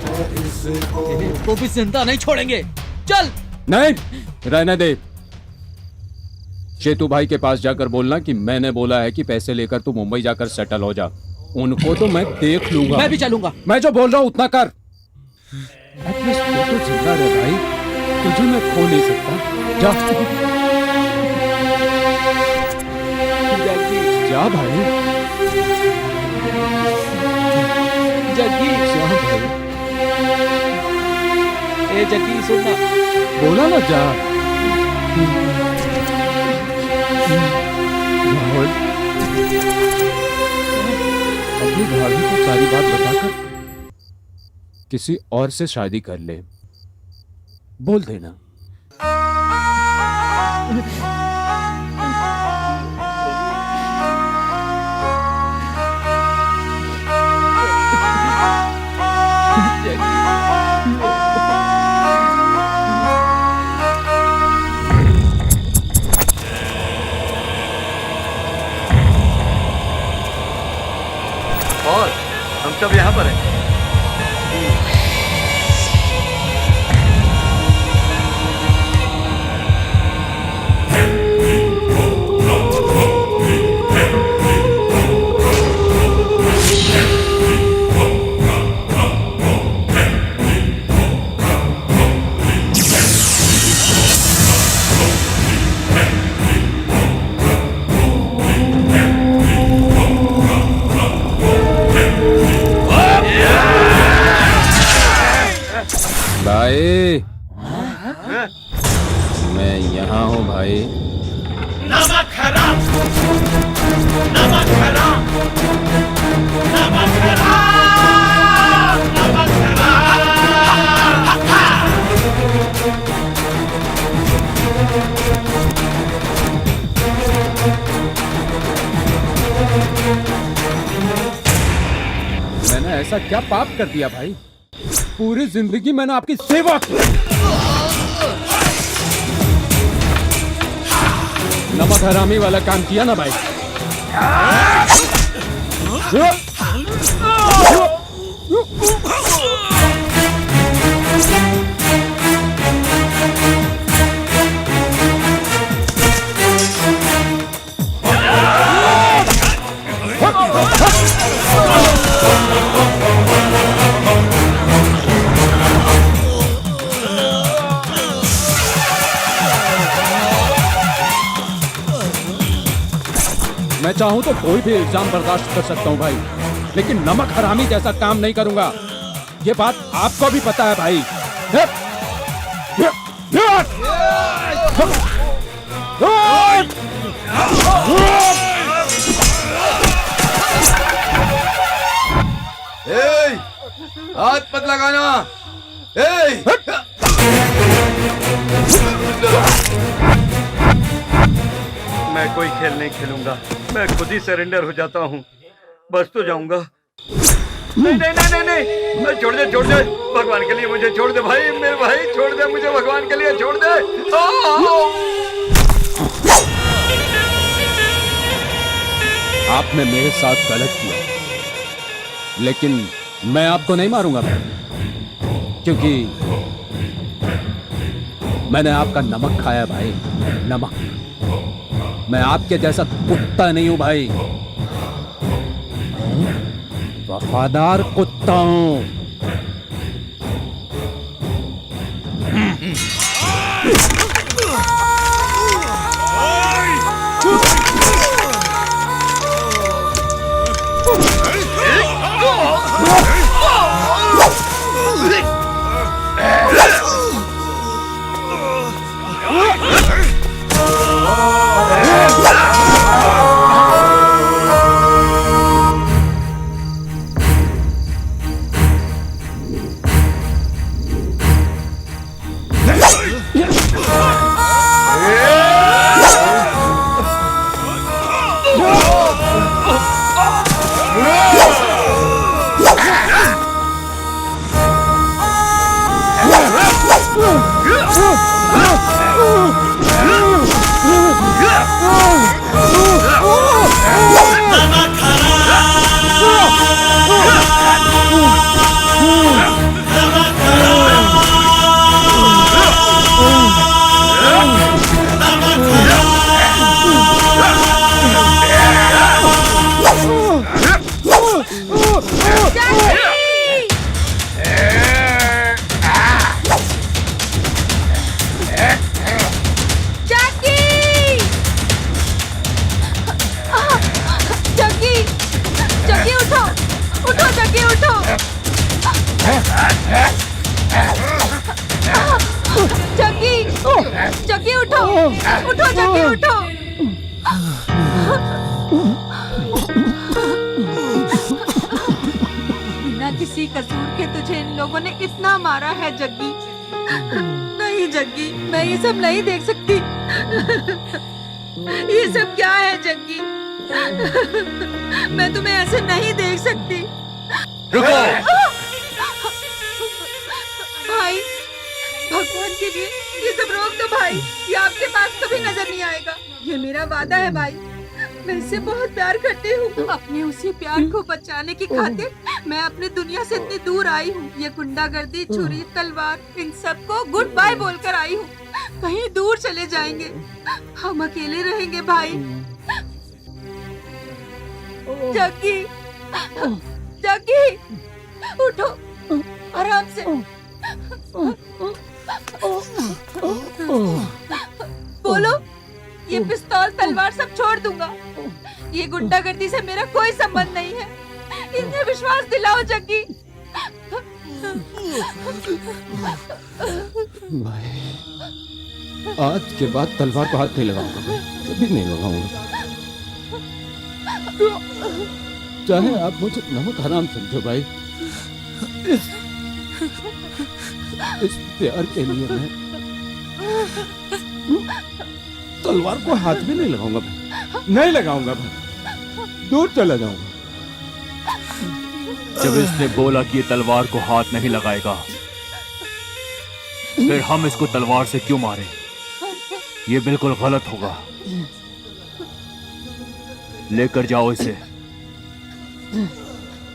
को भी जिंदा नहीं छोड़ेंगे, चल। नहीं, रहने दे। शेतू भाई के पास जाकर बोलना कि मैंने बोला है कि पैसे लेकर तू मुंबई जाकर सेटल हो जा। उनको तो मैं देख लूंगा। मैं भी चलूंगा। मैं जो बोल रहा हूँ उतना कर। एटलीस्ट तू तो जिंदा रह भाई, तुझे मैं खो नहीं सकता। जा जा भाई, जग्गी जा भाई। ए जग्गी सुनना, बोला ना जा। राहुल, अपनी भाभी को सारी बात बताकर किसी और से शादी कर ले, बोल देना। और हम सब यहाँ पर हैं। भाई, मैं यहाँ हूँ भाई। नमक हराम, नमक हराम, नमक हराम, नमक मैंने ऐसा क्या पाप कर दिया भाई? पूरी जिंदगी मैंने आपकी सेवा की। नमक हरामी वाला काम किया ना भाई। मैं चाहूं तो कोई भी इल्जाम बर्दाश्त कर सकता हूं भाई, लेकिन नमक हरामी जैसा काम नहीं करूंगा। ये बात आपको भी पता है भाई। हाथ मत लगाना। मैं कोई खेल नहीं खेलूंगा, मैं खुद ही सरेंडर हो जाता हूँ। बस तो जाऊंगा। नहीं नहीं नहीं नहीं नहीं, छोड़ दे छोड़ दे, भगवान के लिए मुझे छोड़ दे भाई, मेरे भाई छोड़ दे मुझे, भगवान के लिए छोड़ दे। आपने मेरे साथ गलत किया, लेकिन मैं आपको नहीं मारूंगा भाई, क्योंकि मैंने आपका नमक खाया भाई, नमक। मैं आपके जैसा कुत्ता नहीं हूं भाई, वफादार कुत्ता हूं। जग्गी उठो, उठो जग्गी उठो। बिना किसी कसूर के तुझे इन लोगों ने इतना मारा है जग्गी। नहीं जग्गी, मैं ये सब नहीं देख सकती। ये सब क्या है जग्गी? मैं तुम्हें ऐसे नहीं देख सकती। रुको। भाई, भगवान के लिए ये सब रोक दो भाई, ये आपके पास कभी नजर नहीं आएगा। ये मेरा वादा है भाई, मैं इससे बहुत प्यार करती हूँ। अपने उसी प्यार को बचाने की खातिर मैं अपनी दुनिया से इतनी दूर आई हूँ। ये गुंडागर्दी, छुरी, तलवार, इन सबको गुड बाय बोलकर आई हूँ। कहीं दूर चले जाएंगे, हम अकेले रहेंगे भाई। जग्गी, जग्गी, उठो, आराम से। बोलो, ये पिस्तौल तलवार सब छोड़ दूंगा। ये गुंडागर्दी से मेरा कोई संबंध नहीं है। इन्हें विश्वास दिलाओ जग्गी। भाई, आज के बाद तलवार को हाथ नहीं लगाऊंगा मैं, कभी नहीं लगाऊंगा। चाहे आप मुझे नमक हराम समझो भाई, इस प्यार के लिए मैं तलवार को हाथ भी नहीं लगाऊंगा भाई, नहीं लगाऊंगा भाई, दूर चला जाऊंगा। जब इसने बोला कि ये तलवार को हाथ नहीं लगाएगा, फिर हम इसको तलवार से क्यों मारे? ये बिल्कुल गलत होगा। लेकर जाओ इसे।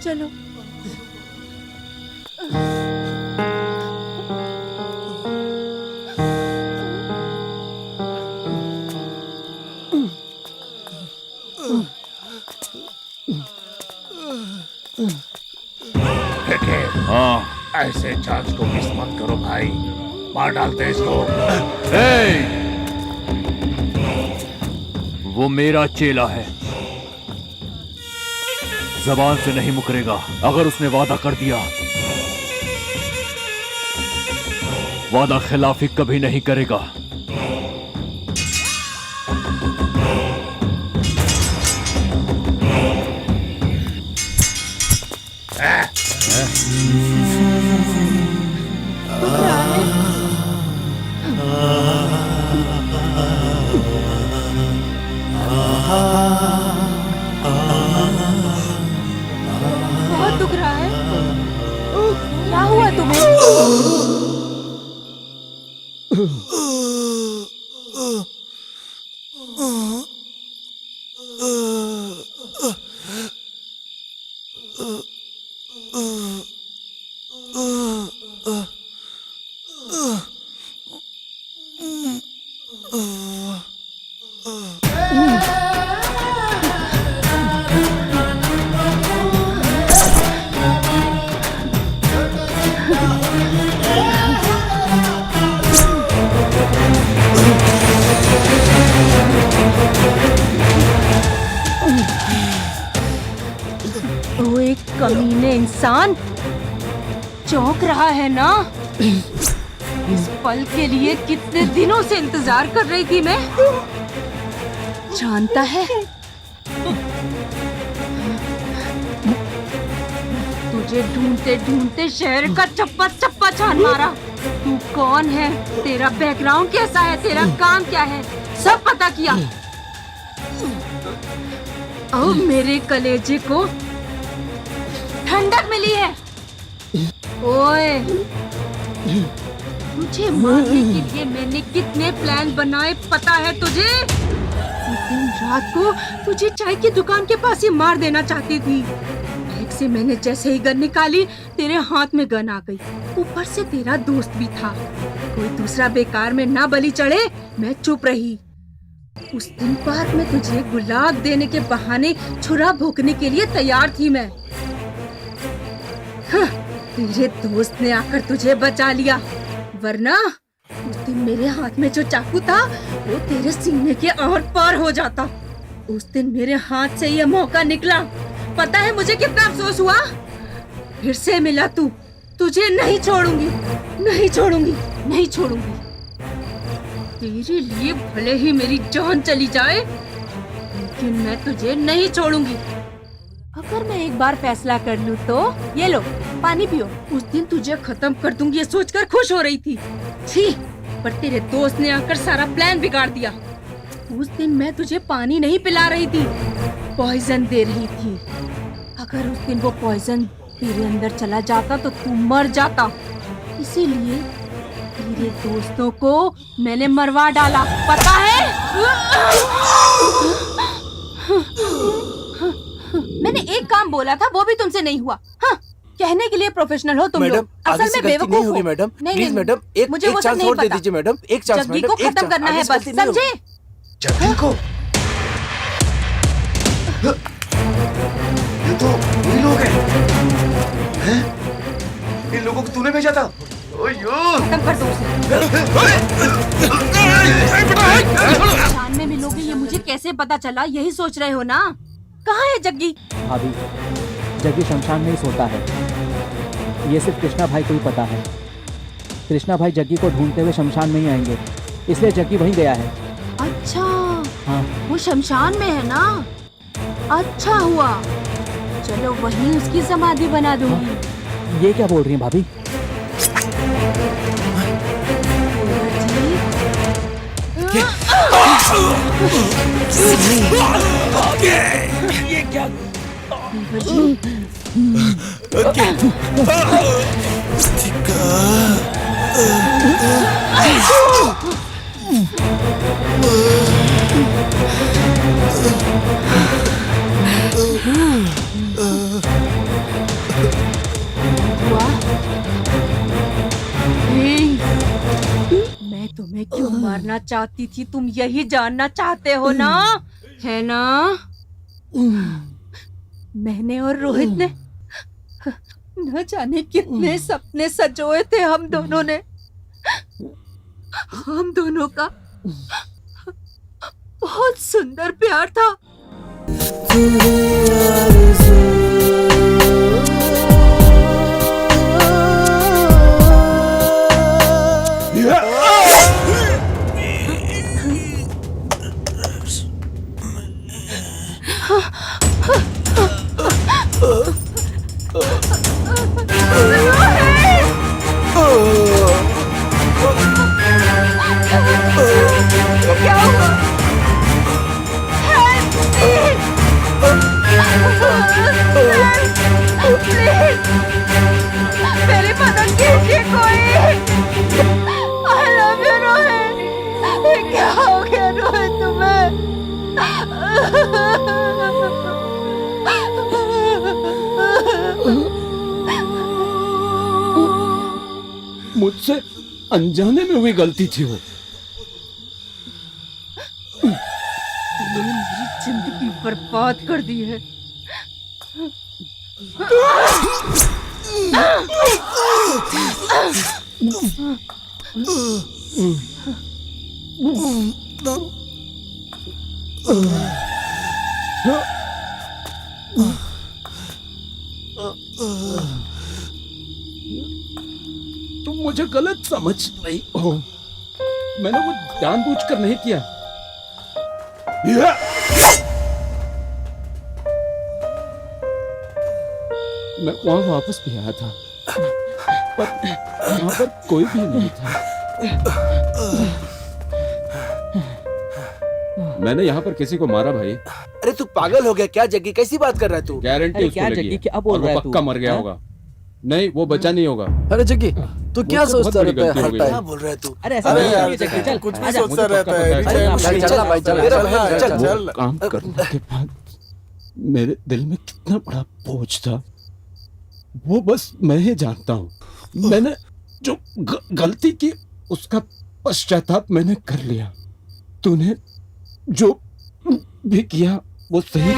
चलो। हाँ, ऐसे चार्ज को मिस मत करो भाई, मार डालते इसको। वो मेरा चेला है, जबान से नहीं मुकरेगा। अगर उसने वादा कर दिया, वादा खिलाफी कभी नहीं करेगा। बहुत दुख रहा है। क्या हुआ तुम्हें? वो एक कमीने इंसान चौंक रहा है ना। इस पल के लिए कितने दिनों से इंतजार कर रही थी मैं। जानता है, तुझे ढूंढते ढूंढते शहर का चप्पा चप्पा छान मारा। तू कौन है, तेरा बैकग्राउंड कैसा है, तेरा काम क्या है, सब पता किया। अब मेरे कलेजे को ठंडक मिली है। ओए, तुझे मारने के लिए मैंने कितने प्लान बनाए पता है तुझे? उस दिन रात को तुझे चाय की दुकान के पास ही मार देना चाहती थी। बैग से मैंने जैसे ही गन निकाली, तेरे हाथ में गन आ गई। ऊपर से तेरा दोस्त भी था। कोई दूसरा बेकार में ना बलि चढ़े, मैं चुप रही। उस दिन पार्क में तुझे गुलाब देने के बहाने छुरा भोंकने के लिए तैयार थी मैं। हाँ, तेरे दोस्त ने आकर तुझे बचा लिया, वरना उस दिन मेरे हाथ में जो चाकू था वो तेरे सीने के और पार हो जाता। उस दिन मेरे हाथ से ये मौका निकला, पता है मुझे कितना अफसोस हुआ। फिर से मिला तू, तुझे नहीं छोड़ूंगी, नहीं छोड़ूंगी, नहीं छोड़ूंगी। तेरे लिए भले ही मेरी जान चली जाए, लेकिन मैं तुझे नहीं छोड़ूंगी। अगर मैं एक बार फैसला कर लूं तो ये लो पानी पियो। उस दिन तुझे खत्म कर दूंगी ये सोचकर खुश हो रही थी। छी, पर तेरे दोस्त ने आकर सारा प्लान बिगाड़ दिया। उस दिन मैं तुझे पानी नहीं पिला रही थी, पॉइजन दे रही थी। अगर उस दिन वो पॉइजन तेरे अंदर चला जाता तो तू मर जाता। इसीलिए तेरे दोस्तों को मैंने मरवा डाला, पता है? मैंने एक काम बोला था, वो भी तुमसे नहीं हुआ। हाँ, कहने के लिए प्रोफेशनल हो तुम लोग, असल में बेवकूफ हो। मैडम, नहीं, प्लीज नहीं, मैडम, मुझे वो सब चांस नहीं और दे पता। दीजिए मैडम, एक चांस जग्गी मैडम, को खत्म करना है बस, समझे? जग्गी को? ये तो वही लोग हैं। इन लोगों को तूने भेजा था? खत्म कर दो शान में मिलोगे ये मुझे कैसे पता चला, यही सोच रहे हो ना? कहाँ है जग्गी? भाभी, जग्गी शमशान में ही सोता है। ये सिर्फ कृष्णा भाई को ही पता है। कृष्णा भाई जग्गी को ढूंढते हुए शमशान में ही आएंगे, इसलिए जग्गी वहीं गया है। अच्छा, हाँ, वो शमशान में है ना? अच्छा हुआ, चलो वहीं उसकी समाधि बना दूंगी। ये क्या बोल रही हैं भाभी? ये क्या? मैं तुम्हें क्यों मारना चाहती थी, तुम यही जानना चाहते हो ना? है ना? मैंने और रोहित ने न जाने कितने सपने सजोए थे हम दोनों ने। हम दोनों का बहुत सुंदर प्यार था। क्या हुआ? मुझसे अनजाने में हुई गलती थी वो। तूने मेरी जिंदगी बर्बाद कर दी है। तुम मुझे गलत समझ रही हो, मैंने वो जानबूझकर नहीं किया। मैं वहां वापस भी आया था, पर यहाँ पर कोई भी नहीं था। मैंने यहाँ पर किसी को मारा भाई। अरे तू पागल हो गया क्या जग्गी? कैसी बात कर रहा है तू? गारंटी उसको लगी है, क्या बोल और रहा है वो पक्का मर गया होगा। नहीं, वो बचा नहीं होगा। अरे जग्गी तू क्या मुझसे सोचता बहुत बड़ी रहता है गलती हो हर गई। टाइम? क्या बोल रहा है तू? अरे ऐसा अरे नहीं यार है, जग्गी, चल कुछ भी आजा, सोचता मुझे रहता पक्का है। पता है। चल चल भाई चल मेरा चल चल चल। काम करने के बाद मेरे दिल में कितना बड़ा बोझ था, वो बस मैं ही जानता हूँ। मैंने जो गलती की उसका पश्चाताप मैंने कर लिया। तूने जो भी किया वो सही।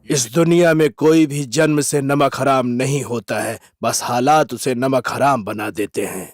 इस दुनिया में कोई भी जन्म से नमक हराम नहीं होता है, बस हालात उसे नमक हराम बना देते हैं।